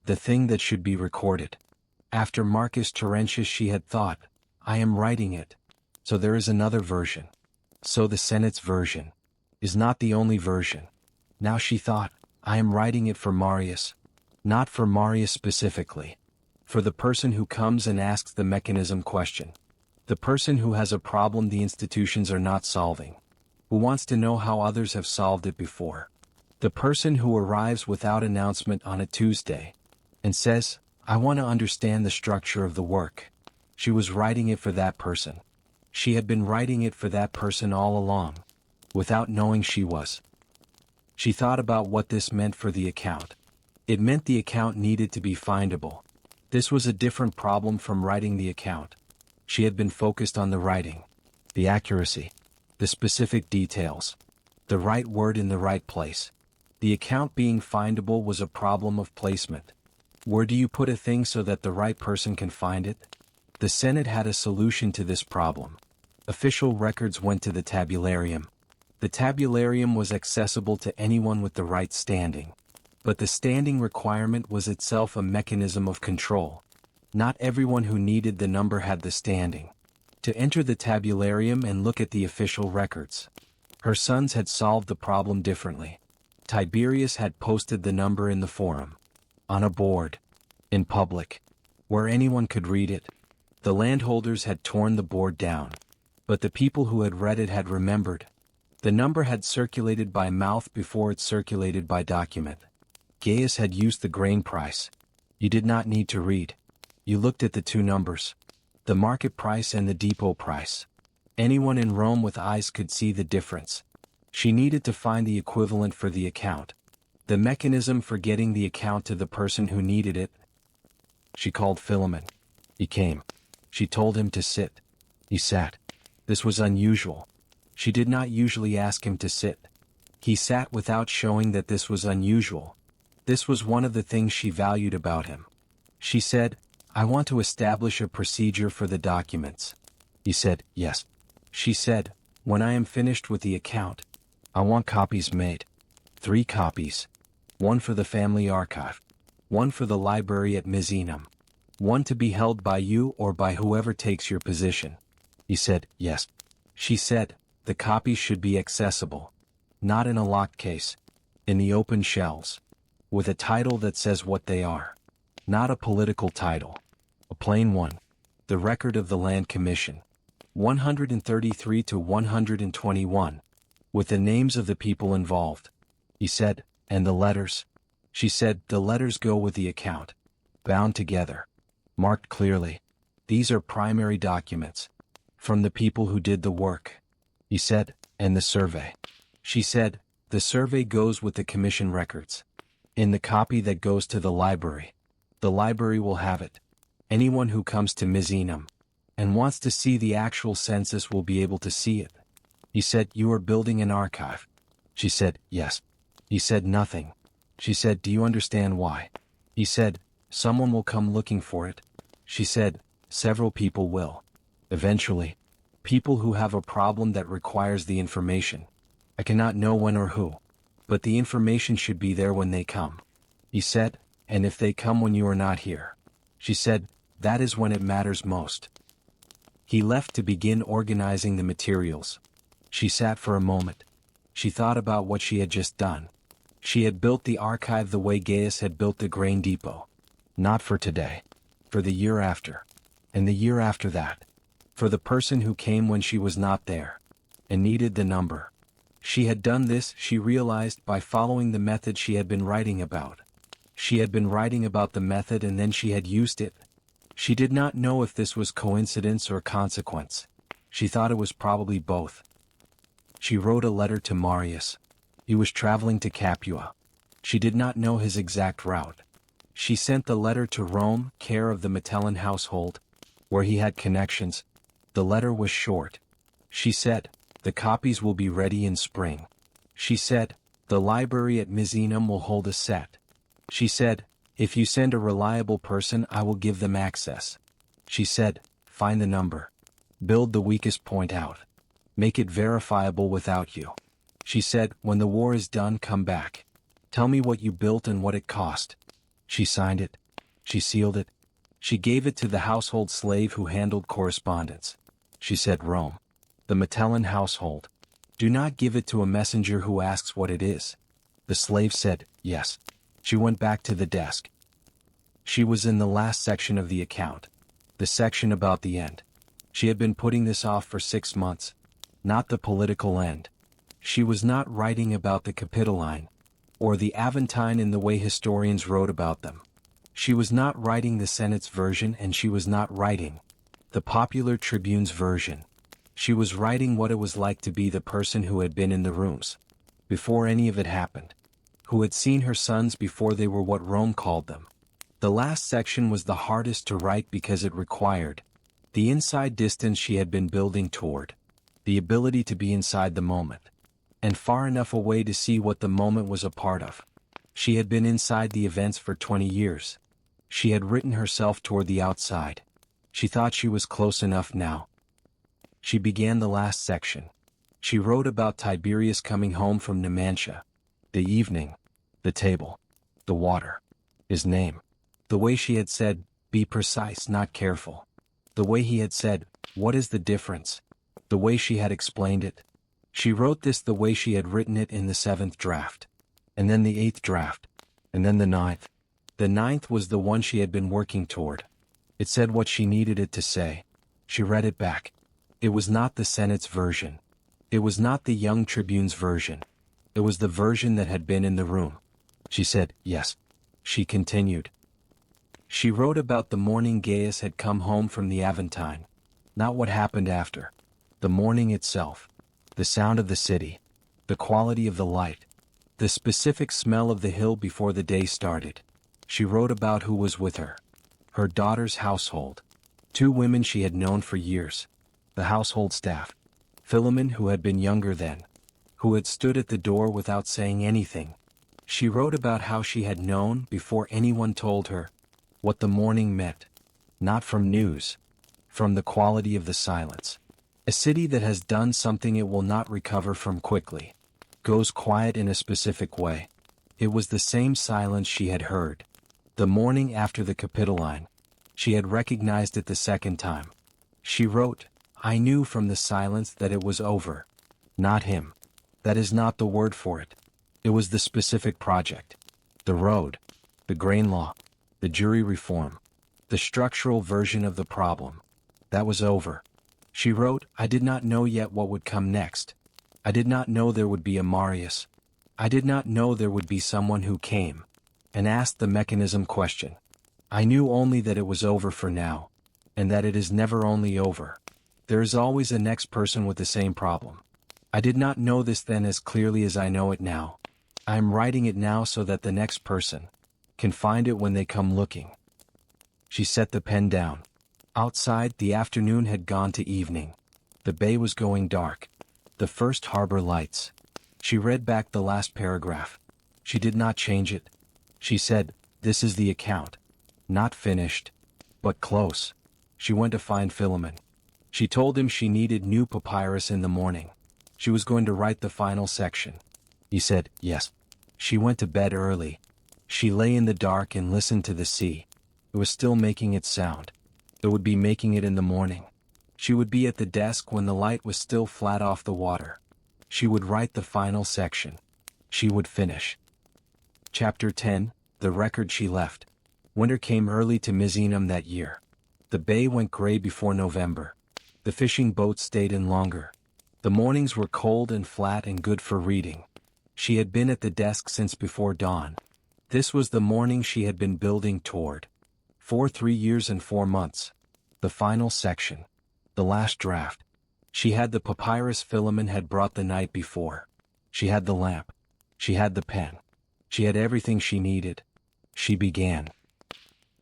the thing that should be recorded. After Marcus Terentius she had thought, I am writing it, so there is another version. So the Senate's version is not the only version. Now she thought, I am writing it for Marius, not for Marius specifically, for the person who comes and asks the mechanism question, the person who has a problem the institutions are not solving, who wants to know how others have solved it before, the person who arrives without announcement on a Tuesday and says, I want to understand the structure of the work. She was writing it for that person. She had been writing it for that person all along, without knowing she was. She thought about what this meant for the account. It meant the account needed to be findable. This was a different problem from writing the account. She had been focused on the writing, the accuracy, the specific details, the right word in the right place. The account being findable was a problem of placement. Where do you put a thing so that the right person can find it? The Senate had a solution to this problem. Official records went to the tabularium. The tabularium was accessible to anyone with the right standing. But the standing requirement was itself a mechanism of control. Not everyone who needed the number had the standing to enter the tabularium and look at the official records. Her sons had solved the problem differently. Tiberius had posted the number in the forum, on a board, in public, where anyone could read it. The landholders had torn the board down, but the people who had read it had remembered. The number had circulated by mouth before it circulated by document. Gaius had used the grain price. You did not need to read. You looked at the two numbers, the market price and the depot price. Anyone in Rome with eyes could see the difference. She needed to find the equivalent for the account, the mechanism for getting the account to the person who needed it. She called Philemon. He came. She told him to sit. He sat. This was unusual. She did not usually ask him to sit. He sat without showing that this was unusual. This was one of the things she valued about him. She said, I want to establish a procedure for the documents. He said, yes. She said, when I am finished with the account, I want copies made. 3 copies. 1 for the family archive. 1 for the library at Misenum. 1 to be held by you or by whoever takes your position. He said, yes. She said, the copies should be accessible. Not in a locked case. In the open shelves. With a title that says what they are. Not a political title. A plain one. The Record of the Land Commission. 133 to 121. With the names of the people involved. He said, and the letters? She said, the letters go with the account. Bound together. Marked clearly. These are primary documents. From the people who did the work. He said, and the survey. She said, the survey goes with the commission records. In the copy that goes to the library. The library will have it. Anyone who comes to Misenum and wants to see the actual census will be able to see it. He said, you are building an archive. She said, yes. He said nothing. She said, do you understand why? He said, someone will come looking for it. She said, several people will. Eventually. People who have a problem that requires the information. I cannot know when or who. But the information should be there when they come. He said, and if they come when you are not here. She said, that is when it matters most. He left to begin organizing the materials. She sat for a moment. She thought about what she had just done. She had built the archive the way Gaius had built the grain depot. Not for today. For the year after. And the year after that. For the person who came when she was not there. And needed the number. She had done this, she realized, by following the method she had been writing about. She had been writing about the method and then she had used it. She did not know if this was coincidence or consequence. She thought it was probably both. She wrote a letter to Marius. He was traveling to Capua. She did not know his exact route. She sent the letter to Rome, care of the Metellin household, where he had connections. The letter was short. She said, "The copies will be ready in spring." She said, "The library at Misenum will hold a set." She said, "If you send a reliable person, I will give them access." She said, "Find the number. Build the weakest point out. Make it verifiable without you." She said, "When the war is done, come back. Tell me what you built and what it cost." She signed it. She sealed it. She gave it to the household slave who handled correspondence. She said, "Rome. The Metellin household. Do not give it to a messenger who asks what it is." The slave said, "Yes." She went back to the desk. She was in the last section of the account. The section about the end. She had been putting this off for 6 months. Not the political end. She was not writing about the Capitoline, or the Aventine in the way historians wrote about them. She was not writing the Senate's version, and she was not writing the popular tribune's version. She was writing what it was like to be the person who had been in the rooms before any of it happened, who had seen her sons before they were what Rome called them. The last section was the hardest to write because it required the inside distance she had been building toward, the ability to be inside the moment, and far enough away to see what the moment was a part of. She had been inside the events for 20 years. She had written herself toward the outside. She thought she was close enough now. She began the last section. She wrote about Tiberius coming home from Numantia. The evening. The table. The water. His name. The way she had said, "Be precise, not careful." The way he had said, "What is the difference?" The way she had explained it. She wrote this the way she had written it in the 7th draft. And then the 8th draft. And then the 9th. The 9th was the one she had been working toward. It said what she needed it to say. She read it back. It was not the Senate's version. It was not the young tribune's version. It was the version that had been in the room. She said, "Yes." She continued. She wrote about the morning Gaius had come home from the Aventine. Not what happened after. The morning itself. The sound of the city. The quality of the light. The specific smell of the hill before the day started. She wrote about who was with her. Her daughter's household. 2 women she had known for years. The household staff. Philemon, who had been younger then, who had stood at the door without saying anything. She wrote about how she had known, before anyone told her, what the morning meant. Not from news. From the quality of the silence. A city that has done something it will not recover from quickly. Goes quiet in a specific way. It was the same silence she had heard. The morning after the Capitoline. She had recognized it the second time. She wrote, "I knew from the silence that it was over." Not him. That is not the word for it. It was the specific project. The road. The grain law. The jury reform. The structural version of the problem. That was over. She wrote, "I did not know yet what would come next. I did not know there would be a Marius. I did not know there would be someone who came and asked the mechanism question. I knew only that it was over for now, and that it is never only over. There is always a next person with the same problem. I did not know this then as clearly as I know it now. I am writing it now so that the next person can find it when they come looking." She set the pen down. Outside, the afternoon had gone to evening. The bay was going dark. The first harbor lights. She read back the last paragraph. She did not change it. She said, "This is the account. Not finished, but close." She went to find Philemon. She told him she needed new papyrus in the morning. She was going to write the final section. He said, "Yes." She went to bed early. She lay in the dark and listened to the sea. It was still making its sound. It would be making it in the morning. She would be at the desk when the light was still flat off the water. She would write the final section. She would finish. Chapter 10, The Record She Left. Winter came early to Misenum that year. The bay went gray before November. The fishing boats stayed in longer. The mornings were cold and flat and good for reading. She had been at the desk since before dawn. This was the morning she had been building toward. For 3 years and 4 months. The final section. The last draft. She had the papyrus Philemon had brought the night before. She had the lamp. She had the pen. She had everything she needed. She began.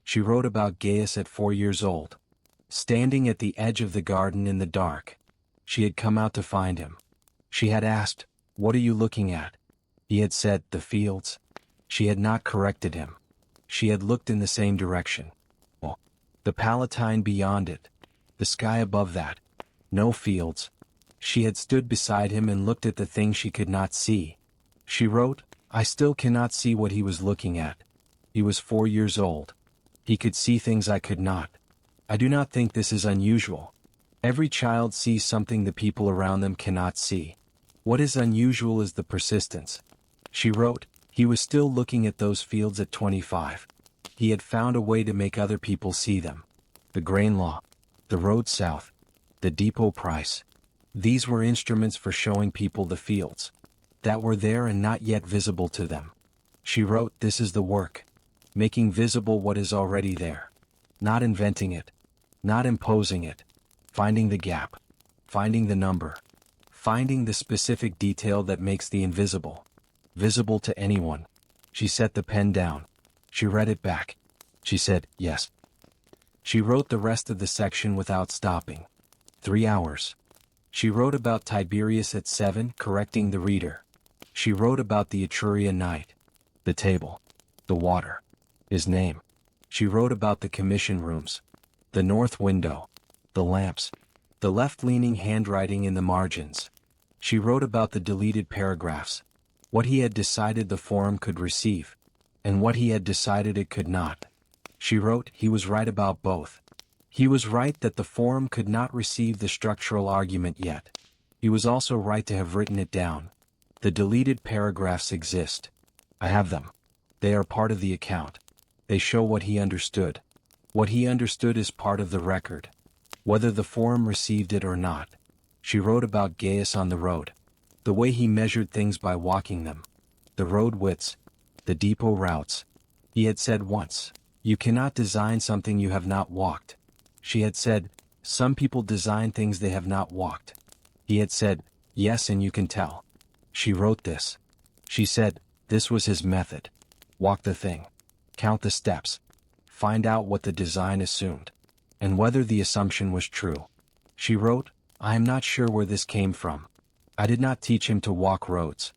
She wrote about Gaius at 4 years old. Standing at the edge of the garden in the dark. She had come out to find him. She had asked, "What are you looking at?" He had said, "The fields." She had not corrected him. She had looked in the same direction. Oh, the Palatine beyond it. The sky above that. No fields. She had stood beside him and looked at the thing she could not see. She wrote, "I still cannot see what he was looking at. He was 4 years old. He could see things I could not. I do not think this is unusual. Every child sees something the people around them cannot see. What is unusual is the persistence." She wrote, "He was still looking at those fields at 25. He had found a way to make other people see them. The grain law. The road south. The depot price. These were instruments for showing people the fields that were there and not yet visible to them." She wrote, "This is the work. Making visible what is already there. Not inventing it. Not imposing it. Finding the gap. Finding the number. Finding the specific detail that makes the invisible visible to anyone." She set the pen down. She read it back. She said, "Yes." She wrote the rest of the section without stopping. 3 hours. She wrote about Tiberius at 7, correcting the reader. She wrote about the Etruria night. The table. The water. His name. She wrote about the commission rooms. The north window. The lamps. The left-leaning handwriting in the margins. She wrote about the deleted paragraphs. What he had decided the forum could receive. And what he had decided it could not. She wrote, he was right about both. He was right that the forum could not receive the structural argument yet. He was also right to have written it down. The deleted paragraphs exist. I have them. They are part of the account. They show what he understood. What he understood is part of the record. Whether the forum received it or not. She wrote about Gaius on the road. The way he measured things by walking them. The road widths. The depot routes. He had said once, "You cannot design something you have not walked." She had said, "Some people design things they have not walked." He had said, "Yes, and you can tell." She wrote this. She said, this was his method. Walk the thing. Count the steps. Find out what the design assumed. And whether the assumption was true. She wrote, "I am not sure where this came from. I did not teach him to walk roads.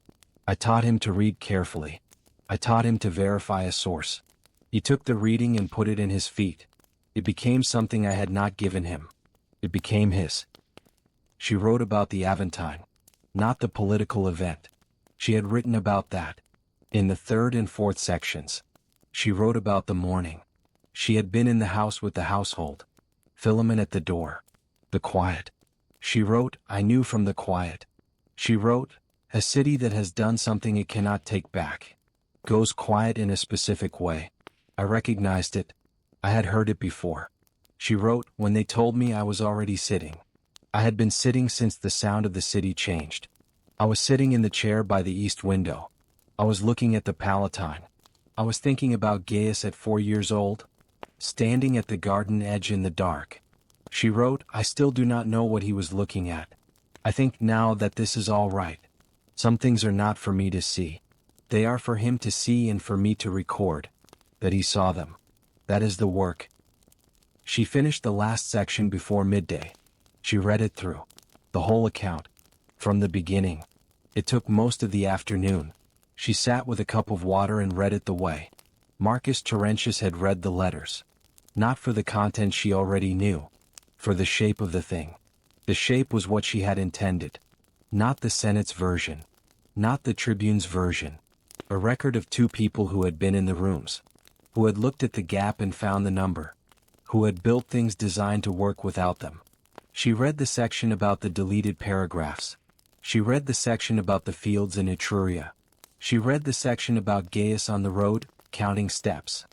I taught him to read carefully. I taught him to verify a source. He took the reading and put it in his feet. It became something I had not given him. It became his." She wrote about the Aventine. Not the political event. She had written about that. In the 3rd and 4th sections. She wrote about the morning. She had been in the house with the household. Philemon at the door. The quiet. She wrote, "I knew from the quiet." She wrote, "A city that has done something it cannot take back. Goes quiet in a specific way. I recognized it. I had heard it before." She wrote, "When they told me I was already sitting. I had been sitting since the sound of the city changed. I was sitting in the chair by the east window. I was looking at the Palatine. I was thinking about Gaius at 4 years old. Standing at the garden edge in the dark." She wrote, "I still do not know what he was looking at. I think now that this is all right. Some things are not for me to see. They are for him to see and for me to record. That he saw them. That is the work." She finished the last section before midday. She read it through. The whole account. From the beginning. It took most of the afternoon. She sat with a cup of water and read it the way Marcus Terentius had read the letters. Not for the content she already knew. For the shape of the thing. The shape was what she had intended. Not the Senate's version. Not the Tribune's version. A record of 2 people who had been in the rooms. Who had looked at the gap and found the number. Who had built things designed to work without them. She read the section about the deleted paragraphs. She read the section about the fields in Etruria. She read the section about Gaius on the road, counting steps.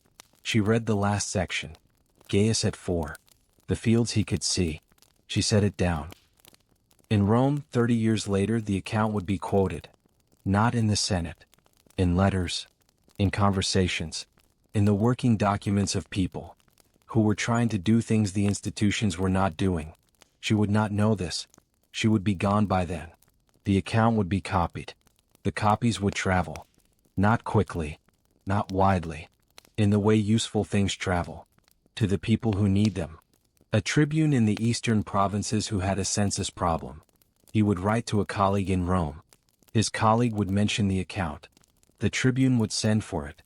She read the last section. Gaius at 4. The fields he could see. She set it down. In Rome, 30 years later, the account would be quoted. Not in the Senate. In letters. In conversations. In the working documents of people who were trying to do things the institutions were not doing. She would not know this. She would be gone by then. The account would be copied. The copies would travel. Not quickly. Not widely. In the way useful things travel. To the people who need them. A tribune in the eastern provinces who had a census problem. He would write to a colleague in Rome. His colleague would mention the account. The tribune would send for it.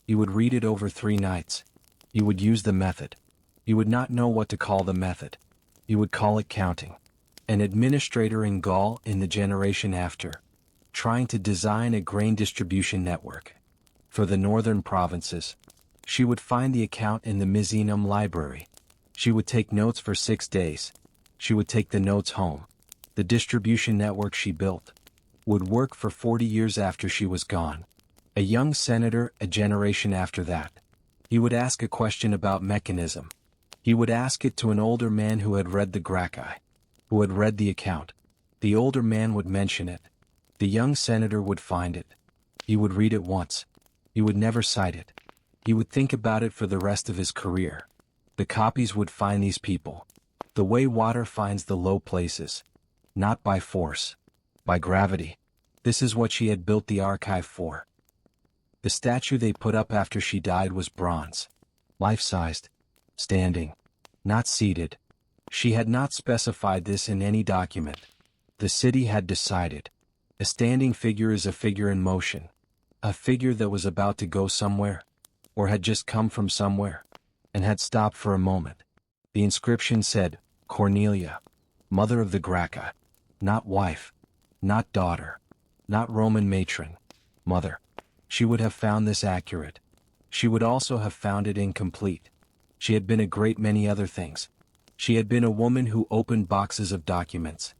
He would read it over 3 nights. He would use the method. He would not know what to call the method. He would call it counting. An administrator in Gaul in the generation after, trying to design a grain distribution network for the northern provinces. She would find the account in the Misenum library. She would take notes for 6 days. She would take the notes home. The distribution network she built would work for 40 years after she was gone. A young senator a generation after that. He would ask a question about mechanism. He would ask it to an older man who had read the Gracchi, who had read the account. The older man would mention it. The young senator would find it. He would read it once. He would never cite it. He would think about it for the rest of his career. The copies would find these people. The way water finds the low places. Not by force. By gravity. This is what she had built the archive for. The statue they put up after she died was bronze. Life-sized. Standing. Not seated. She had not specified this in any document. The city had decided. A standing figure is a figure in motion. A figure that was about to go somewhere. Or had just come from somewhere. And had stopped for a moment. The inscription said, Cornelia. Mother of the Gracchi. Not wife. Not daughter. Not Roman matron. Mother. She would have found this accurate. She would also have found it incomplete. She had been a great many other things. She had been a woman who opened boxes of documents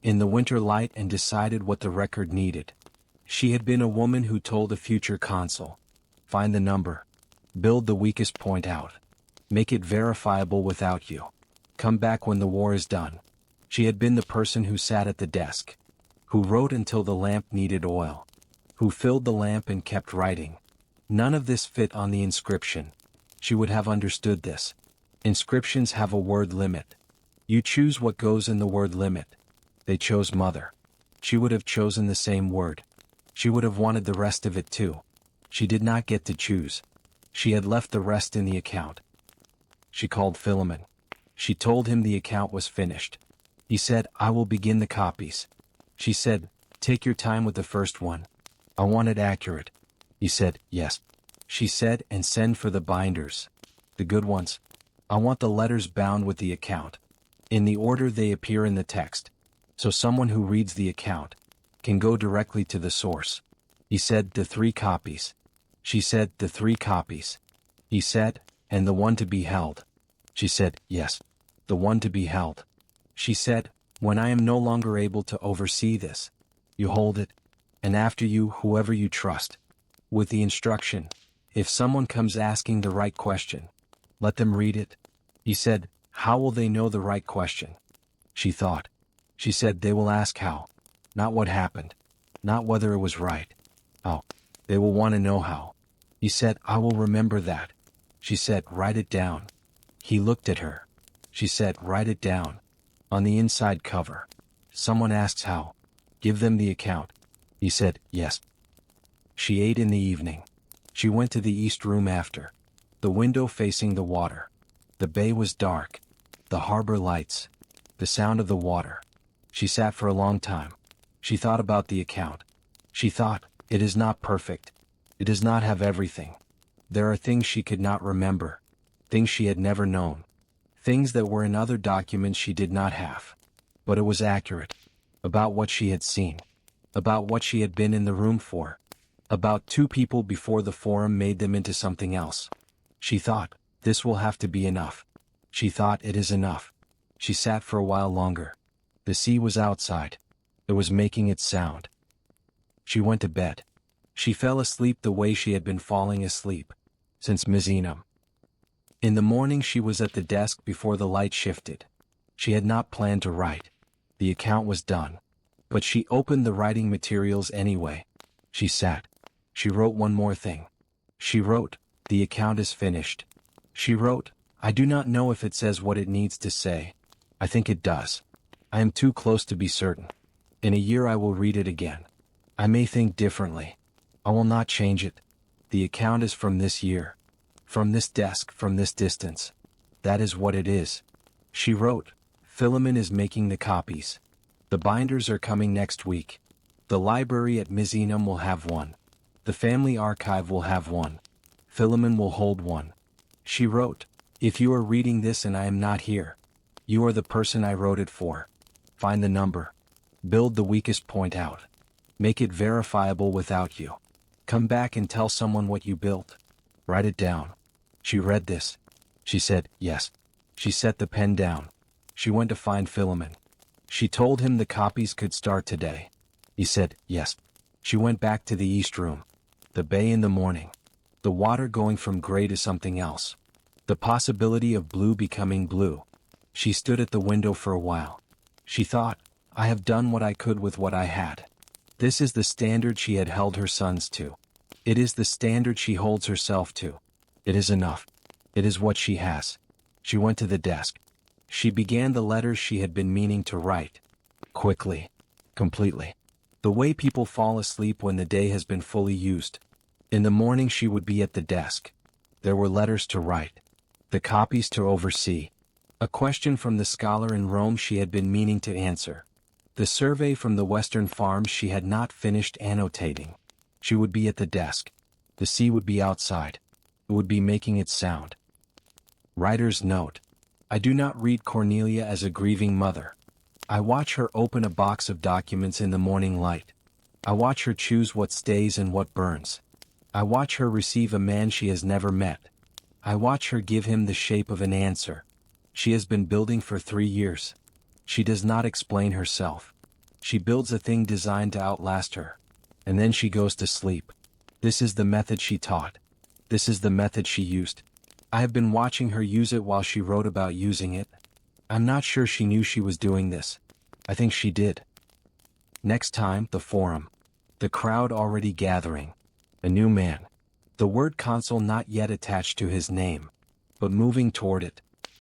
in the winter light and decided what the record needed. She had been a woman who told a future consul, find the number, build the weakest point out, make it verifiable without you, come back when the war is done. She had been the person who sat at the desk, who wrote until the lamp needed oil, who filled the lamp and kept writing. None of this fit on the inscription. She would have understood this. Inscriptions have a word limit. You choose what goes in the word limit. They chose mother. She would have chosen the same word. She would have wanted the rest of it too. She did not get to choose. She had left the rest in the account. She called Philemon. She told him the account was finished. He said, I will begin the copies. She said, take your time with the first one. I want it accurate. He said, yes. She said, and send for the binders. The good ones. I want the letters bound with the account, in the order they appear in the text, so someone who reads the account can go directly to the source. He said, the 3 copies. She said, the 3 copies. He said, and the one to be held. She said, yes, the one to be held. She said, when I am no longer able to oversee this, you hold it, and after you, whoever you trust. With the instruction, if someone comes asking the right question, let them read it. He said, how will they know the right question? She thought. She said, they will ask how, not what happened, not whether it was right. How. They will want to know how. He said, I will remember that. She said, write it down. He looked at her. She said, write it down. On the inside cover. Someone asks how. Give them the account. He said, yes. She ate in the evening. She went to the east room after. The window facing the water. The bay was dark. The harbor lights. The sound of the water. She sat for a long time. She thought about the account. She thought, it is not perfect. It does not have everything. There are things she could not remember. Things she had never known. Things that were in other documents she did not have. But it was accurate. About what she had seen. About what she had been in the room for. About 2 people before the forum made them into something else. She thought, this will have to be enough. She thought, it is enough. She sat for a while longer. The sea was outside. It was making its sound. She went to bed. She fell asleep the way she had been falling asleep since Misenum. In the morning she was at the desk before the light shifted. She had not planned to write. The account was done. But she opened the writing materials anyway. She sat. She wrote one more thing. She wrote, "The account is finished." She wrote, "I do not know if it says what it needs to say. I think it does. I am too close to be certain. In a year I will read it again. I may think differently. I will not change it. The account is from this year. From this desk, from this distance. That is what it is." She wrote, "Philemon is making the copies. The binders are coming next week. The library at Misenum will have one. The family archive will have one. Philemon will hold one." She wrote, "If you are reading this and I am not here, you are the person I wrote it for. Find the number. Build the weakest point out. Make it verifiable without you. Come back and tell someone what you built. Write it down." She read this. She said, "Yes." She set the pen down. She went to find Philemon. She told him the copies could start today. He said, "Yes." She went back to the east room. The bay in the morning. The water going from gray to something else. The possibility of blue becoming blue. She stood at the window for a while. She thought, "I have done what I could with what I had." This is the standard she had held her sons to. It is the standard she holds herself to. It is enough. It is what she has. She went to the desk. She began the letters she had been meaning to write. Quickly. Completely. The way people fall asleep when the day has been fully used. In the morning she would be at the desk. There were letters to write. The copies to oversee. A question from the scholar in Rome she had been meaning to answer. The survey from the western farms she had not finished annotating. She would be at the desk. The sea would be outside. It would be making its sound. Writer's note. I do not read Cornelia as a grieving mother. I watch her open a box of documents in the morning light. I watch her choose what stays and what burns. I watch her receive a man she has never met. I watch her give him the shape of an answer. She has been building for 3 years. She does not explain herself. She builds a thing designed to outlast her. And then she goes to sleep. This is the method she taught. This is the method she used. I have been watching her use it while she wrote about using it. I'm not sure she knew she was doing this. I think she did. Next time, the forum. The crowd already gathering. A new man. The word consul not yet attached to his name, but moving toward it.